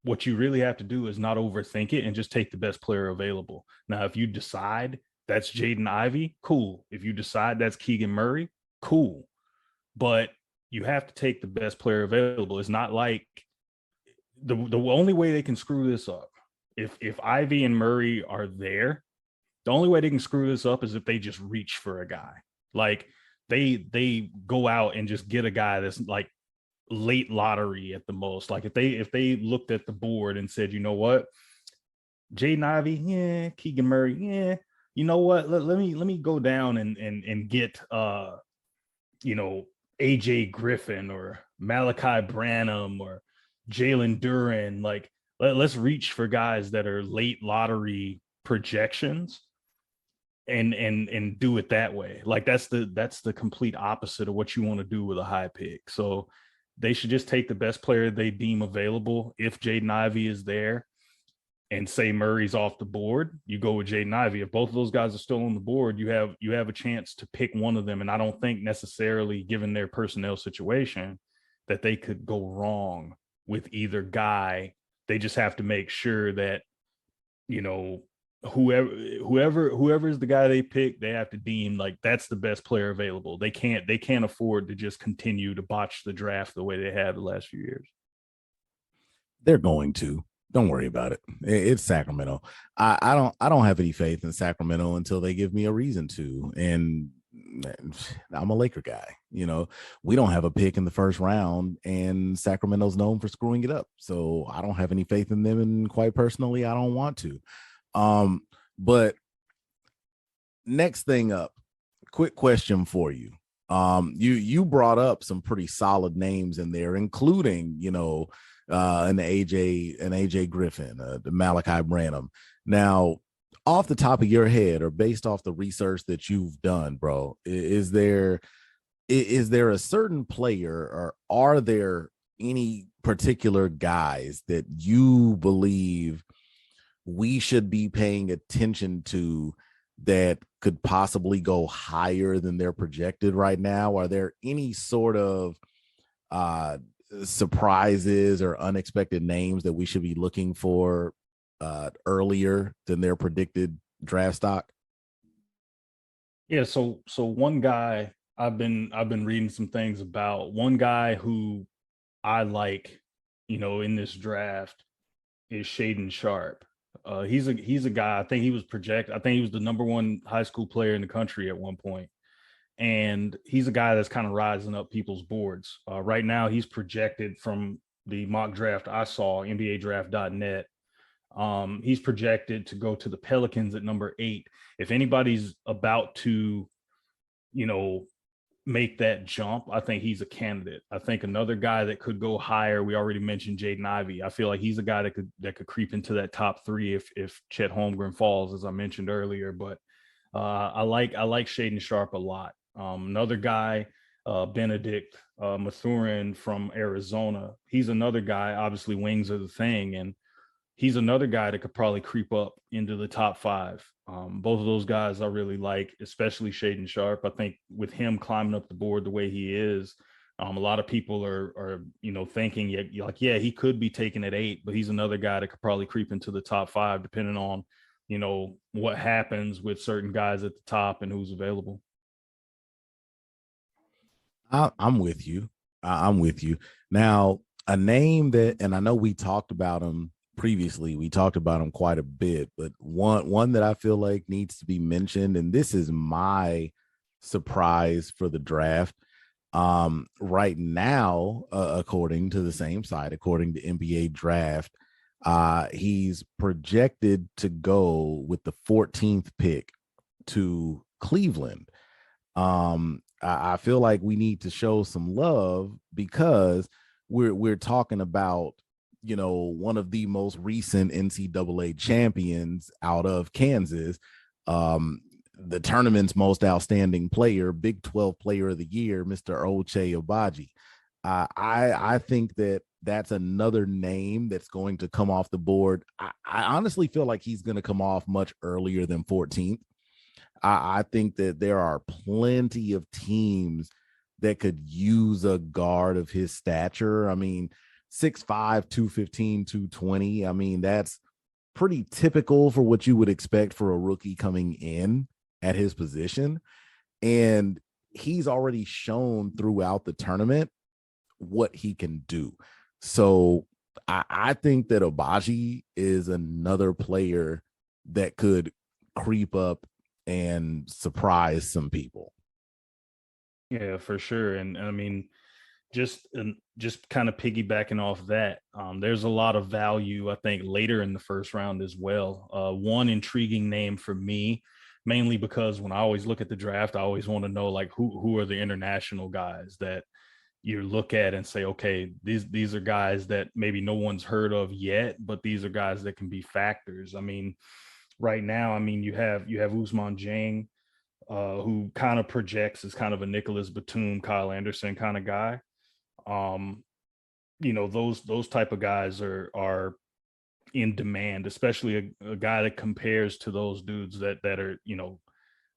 what you really have to do is not overthink it and just take the best player available. Now, if you decide that's Jaden Ivey, cool. If you decide that's Keegan Murray, cool. But you have to take the best player available. It's not like the only way they can screw this up, if Ivy and Murray are there, the only way they can screw this up is if they just reach for a guy. Like they go out and just get a guy that's like late lottery at the most. Like if they looked at the board and said, you know what, Jaden Ivey, yeah, Keegan Murray, yeah, you know what, let me go down and get you know, AJ Griffin or Malachi Branham or Jalen Duren. Like let's reach for guys that are late lottery projections and do it that way. Like that's the complete opposite of what you want to do with a high pick. So they should just take the best player they deem available. If Jaden Ivey is there and say Murray's off the board, you go with Jaden Ivey. If both of those guys are still on the board, you have a chance to pick one of them. And I don't think necessarily, given their personnel situation, that they could go wrong with either guy. They just have to make sure that, you know, whoever is the guy they pick, they have to deem like that's the best player available. They can't afford to just continue to botch the draft the way they have the last few years. They're going to. Don't worry about it. It's Sacramento. I don't have any faith in Sacramento until they give me a reason to. And I'm a Laker guy. You know, we don't have a pick in the first round, and Sacramento's known for screwing it up. So I don't have any faith in them, and quite personally, I don't want to. But next thing up, quick question for you. You brought up some pretty solid names in there, including, you know, an AJ Griffin, the Malachi Branham. Now, off the top of your head, or based off the research that you've done, bro, is there a certain player, or are there any particular guys that you believe we should be paying attention to that could possibly go higher than they're projected right now? Are there any sort of surprises or unexpected names that we should be looking for earlier than their predicted draft stock? Yeah, so one guy I've been reading some things about one guy who I like, in this draft is Shaden Sharp. He's a guy. I think he was projected. I think he was the number one high school player in the country at one point, and he's a guy that's kind of rising up people's boards. Right now, he's projected from the mock draft I saw, NBADraft.net. He's projected to go to the Pelicans at number 8. If anybody's about to, you know, make that jump, I think he's a candidate. I think another guy that could go higher. We already mentioned Jaden Ivey. I feel like he's a guy that could creep into that top 3 if Chet Holmgren falls, as I mentioned earlier. But I like Shaden Sharp a lot. Another guy, Benedict Mathurin from Arizona. He's another guy. Obviously, wings are the thing, and he's another guy that could probably creep up into the top 5. Both of those guys I really like, especially Shaden Sharp. I think with him climbing up the board the way he is, a lot of people are thinking yeah, he could be taken at 8, but he's another guy that could probably creep into the top 5 depending on what happens with certain guys at the top and who's available. I'm with you. I'm with you. Now, a name that, and I know we talked about him previously. We talked about him quite a bit, but one that I feel like needs to be mentioned, and this is my surprise for the draft. Right now, according to the same site, according to NBA Draft, he's projected to go with the 14th pick to Cleveland. I feel like we need to show some love because we're talking about one of the most recent NCAA champions out of Kansas, the tournament's most outstanding player, Big 12 Player of the Year, Mr. Ochai Agbaji. I think that's another name that's going to come off the board. I honestly feel like he's going to come off much earlier than 14th. I think that there are plenty of teams that could use a guard of his stature. I mean, 6'5", 215, 220. I mean, that's pretty typical for what you would expect for a rookie coming in at his position. And he's already shown throughout the tournament what he can do. So I think that Agbaji is another player that could creep up and surprise some people. Yeah, for sure. And I mean, just kind of piggybacking off that, there's a lot of value, I think, later in the first round as well. One intriguing name for me, mainly because when I always look at the draft, I always want to know like who are the international guys that you look at and say, okay, these are guys that maybe no one's heard of yet, but these are guys that can be factors. I mean, right now, I mean, you have Usman Jang, who kind of projects as kind of a Nicholas Batum, Kyle Anderson kind of guy. Um, those type of guys are in demand, especially a guy that compares to those dudes that are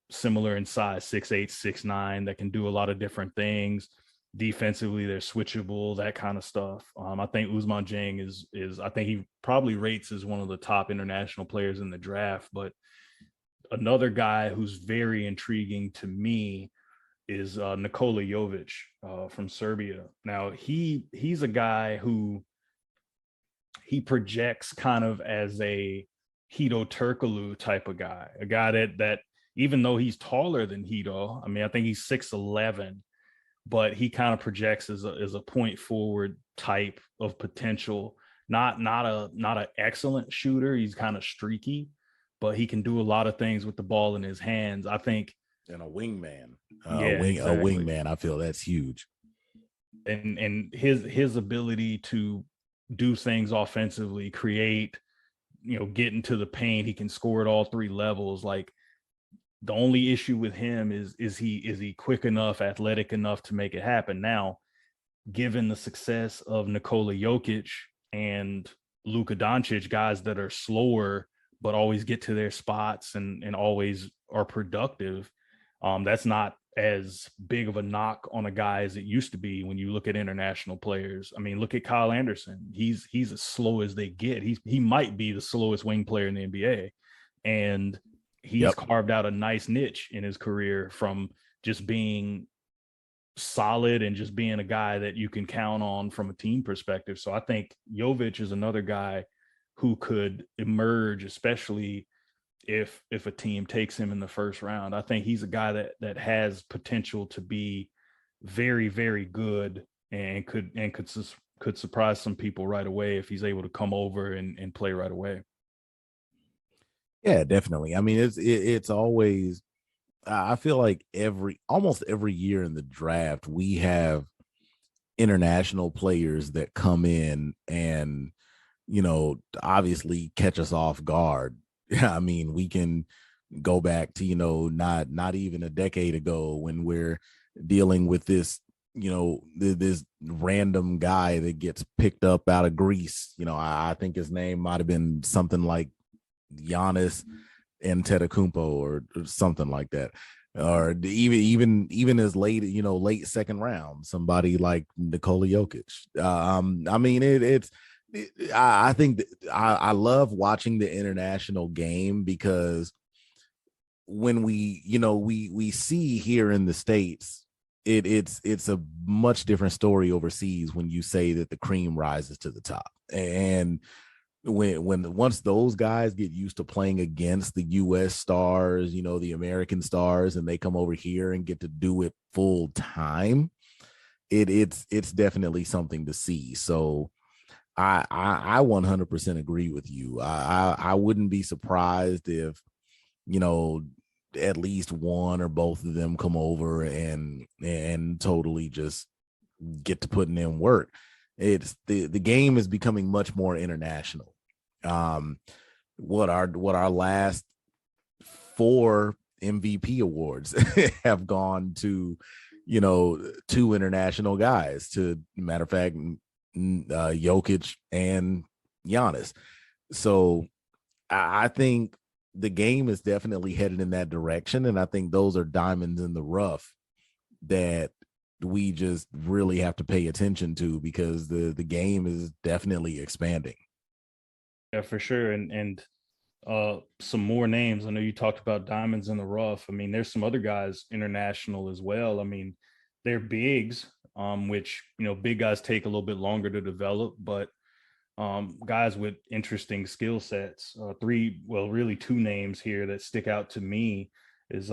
similar in size, 6'8", 6'9", that can do a lot of different things. Defensively, they're switchable, that kind of stuff. I think Usman Jang is I think he probably rates as one of the top international players in the draft. But another guy who's very intriguing to me is Nikola Jovic from Serbia. Now he's a guy who he projects kind of as a Hito Turkoglu type of guy, a guy that even though he's taller than Hito, I mean, I think he's 6'11", but he kind of projects as a point forward type of potential. Not an excellent shooter. He's kind of streaky, but he can do a lot of things with the ball in his hands. I think. And a wingman, Yeah, a exactly. wingman. I feel that's huge. And his ability to do things offensively, create, get into the paint. He can score at all 3 levels. Like, the only issue with him is he quick enough, athletic enough to make it happen. Now, given the success of Nikola Jokic and Luka Doncic, guys that are slower but always get to their spots and always are productive, that's not as big of a knock on a guy as it used to be when you look at international players. I mean, look at Kyle Anderson. He's as slow as they get. He might be the slowest wing player in the NBA, and he's carved out a nice niche in his career from just being solid and just being a guy that you can count on from a team perspective. So I think Jovic is another guy who could emerge, especially if a team takes him in the first round. I think he's a guy that has potential to be very, very good and could surprise some people right away if he's able to come over and play right away. Yeah, definitely. I mean, it's always, I feel like almost every year in the draft, we have international players that come in and, obviously catch us off guard. I mean, we can go back to, not even a decade ago when we're dealing with this, this random guy that gets picked up out of Greece. I think his name might have been something like Giannis Antetokounmpo or something like that, or even as late second round, somebody like Nikola Jokic. I mean, I think I love watching the international game because when we see here in the States, it's a much different story overseas when you say that the cream rises to the top. And once those guys get used to playing against the US stars, the American stars, and they come over here and get to do it full time, it's definitely something to see. So I 100% agree with you. I wouldn't be surprised if, at least one or both of them come over and totally just get to putting in work. It's the game is becoming much more international. What our last 4 MVP awards have gone to, two international guys, to matter of fact, Jokic and Giannis. So I think the game is definitely headed in that direction. And I think those are diamonds in the rough that we just really have to pay attention to, because the game is definitely expanding. Yeah, for sure. And some more names. I know you talked about diamonds in the rough. I mean, there's some other guys international as well. I mean, they're bigs, which, big guys take a little bit longer to develop, but guys with interesting skill sets. Really 2 names here that stick out to me is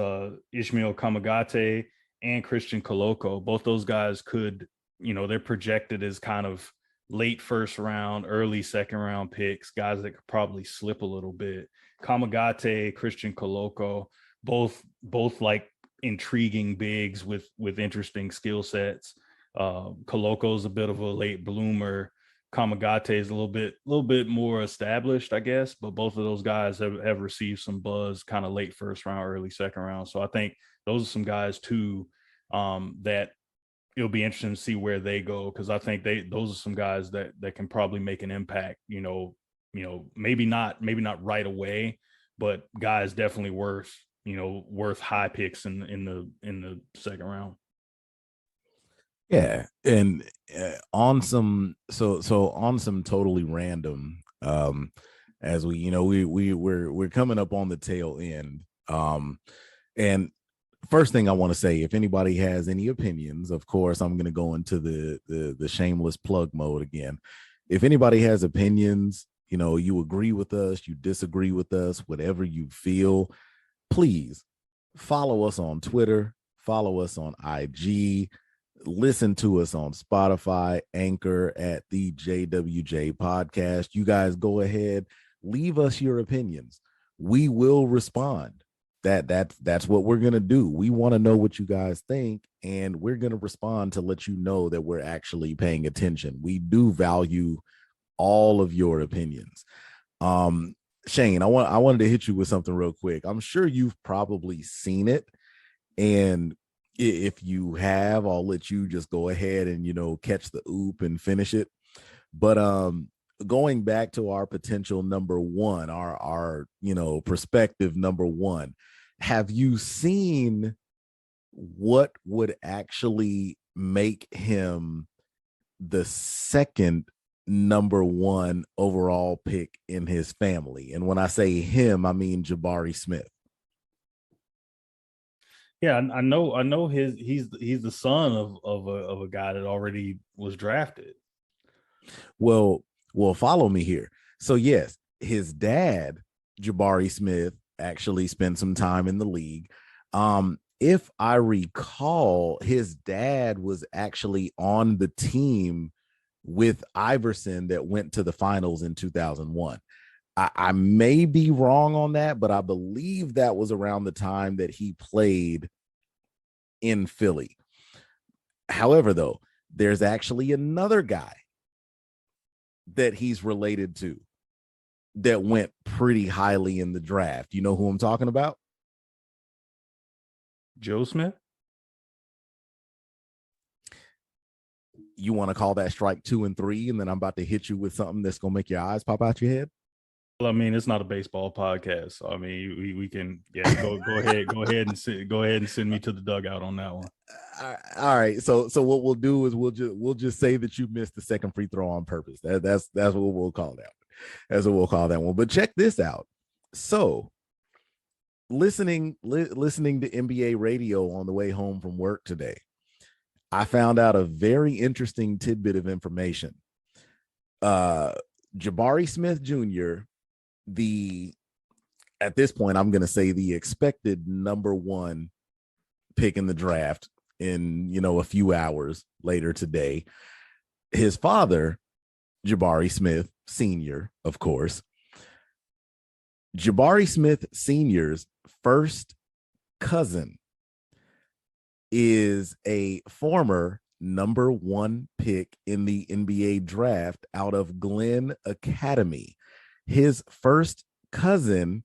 Ishmael Kamagate and Christian Koloko. Both those guys could, they're projected as kind of late first round, early second round picks, guys that could probably slip a little bit. Kamagate, Christian Koloko, both like intriguing bigs with interesting skill sets. Koloko's a bit of a late bloomer. Kamagate is a little bit more established, I guess, but both of those guys have received some buzz kind of late first round, early second round. So I think those are some guys too, that it'll be interesting to see where they go, because I think those are some guys that can probably make an impact. Maybe not right away, but guys definitely worth high picks in the second round. Yeah, and on some on some totally random, as we're coming up on the tail end, and first thing I want to say, if anybody has any opinions, of course, I'm going to go into the shameless plug mode again. If anybody has opinions, you agree with us, you disagree with us, whatever you feel, please follow us on Twitter, follow us on IG, listen to us on Spotify, Anchor, at the JWJ Podcast. You guys go ahead, leave us your opinions. We will respond. That's what we're gonna do. We want to know what you guys think, and we're gonna respond to let you know that we're actually paying attention. We do value all of your opinions. Shane, I wanted to hit you with something real quick. I'm sure you've probably seen it, and if you have, I'll let you just go ahead and catch the oop and finish it. But going back to our potential number one, our prospective number one, have you seen what would actually make him the second number one overall pick in his family. And when I say him, I mean Jabari Smith. Yeah, I know he's the son of a guy that already was drafted. Well, follow me here. So yes, his dad, Jabari Smith, actually spent some time in the league. If I recall, his dad was actually on the team with Iverson that went to the finals in 2001. I may be wrong on that, but I believe that was around the time that he played in Philly. However, though, there's actually another guy that he's related to that went pretty highly in the draft. You know who I'm talking about? Joe Smith? You want to call that strike 2 and 3, and then I'm about to hit you with something that's going to make your eyes pop out your head? Well, I mean, it's not a baseball podcast. So, I mean, we can go ahead and send me to the dugout on that one. All right. So what we'll do is we'll just say that you missed the second free throw on purpose. That's what we'll call that. That's what we'll call that one. But check this out. So listening to NBA radio on the way home from work today, I found out a very interesting tidbit of information. Jabari Smith Jr., at this point, I'm going to say the expected number one pick in the draft in, a few hours later today. His father, Jabari Smith Sr., of course, Jabari Smith Sr.'s first cousin is a former number one pick in the NBA draft out of Glenn Academy. His first cousin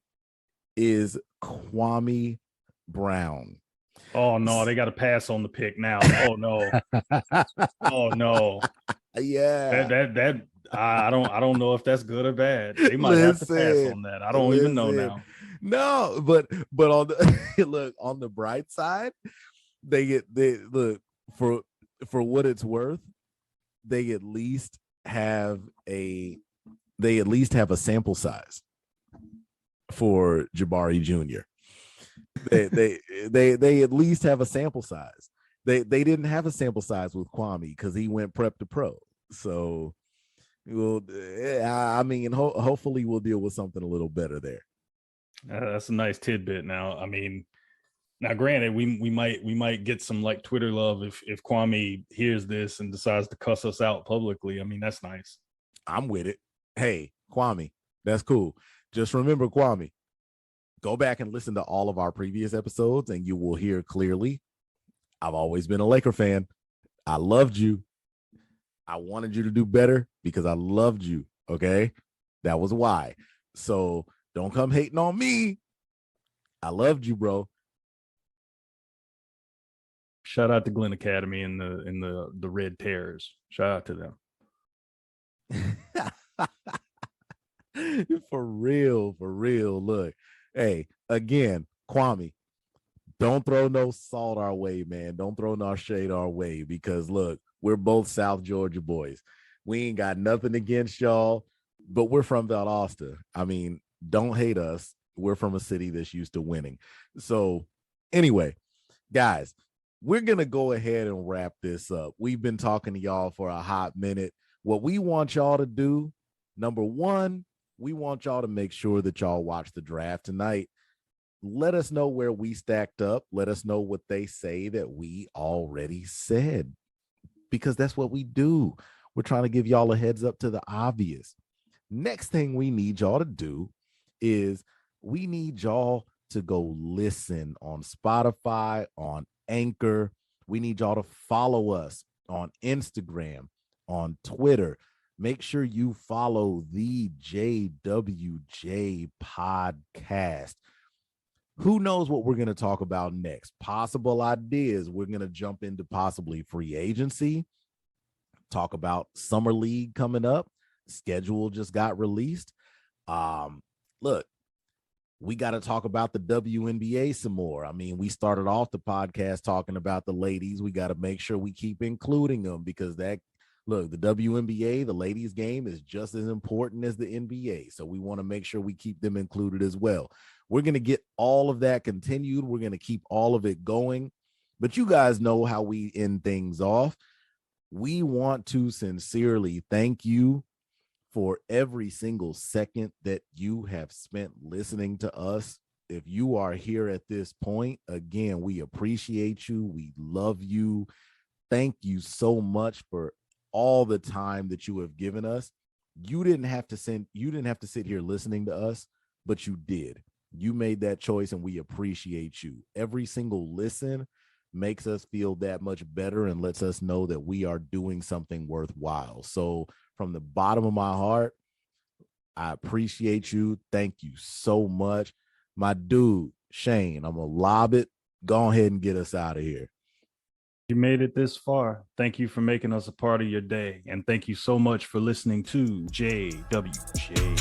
is Kwame Brown. Oh no, they got to pass on the pick now. Oh no. Oh no. Yeah. That I don't know if that's good or bad. They might have to pass on that. I don't even know now. No, but on the look, on the bright side, they look, for what it's worth, they at least have a sample size for Jabari Jr. They at least have a sample size. They didn't have a sample size with Kwame because he went prep to pro. So, I mean, hopefully we'll deal with something a little better there. That's a nice tidbit. Now, I mean, now granted, we might get some like Twitter love if Kwame hears this and decides to cuss us out publicly. I mean, that's nice. I'm with it. Hey, Kwame, that's cool. Just remember, Kwame, go back and listen to all of our previous episodes and you will hear clearly, I've always been a Laker fan. I loved you. I wanted you to do better because I loved you. Okay. That was why. So don't come hating on me. I loved you, bro. Shout out to Glenn Academy and the Red Terrors. Shout out to them. For real. Look, hey, again, Kwame, don't throw no salt our way, man. Don't throw no shade our way because look, we're both South Georgia boys. We ain't got nothing against y'all, but we're from Valdosta. I mean, don't hate us. We're from a city that's used to winning. So anyway, guys, we're going to go ahead and wrap this up. We've been talking to y'all for a hot minute. What we want y'all to do, number one, we want y'all to make sure that y'all watch the draft tonight. Let us know where we stacked up. Let us know what they say that we already said, because that's what we do. We're trying to give y'all a heads up to the obvious. Next thing we need y'all to do is we need y'all to go listen on Spotify, on Anchor. We need y'all to follow us on Instagram, on Twitter. Make sure you follow the JWJ podcast. Who knows what we're going to talk about next? Possible ideas. We're going to jump into possibly free agency, talk about summer league coming up. Schedule just got released. Look, we got to talk about the WNBA some more. I mean, we started off the podcast talking about the ladies. We got to make sure we keep including them because the WNBA, the ladies game is just as important as the NBA. So we want to make sure we keep them included as well. We're going to get all of that continued. We're going to keep all of it going. But you guys know how we end things off. We want to sincerely thank you for every single second that you have spent listening to us. If you are here at this point, again, we appreciate you. We love you. Thank you so much for all the time that you have given us. You didn't have to sit here listening to us, but you did. You made that choice and we appreciate you. Every single listen makes us feel that much better and lets us know that we are doing something worthwhile. So from the bottom of my heart, I appreciate you. Thank you so much. My dude, Shane, I'm going to lob it. Go ahead and get us out of here. You made it this far. Thank you for making us a part of your day. And thank you so much for listening to JWJ.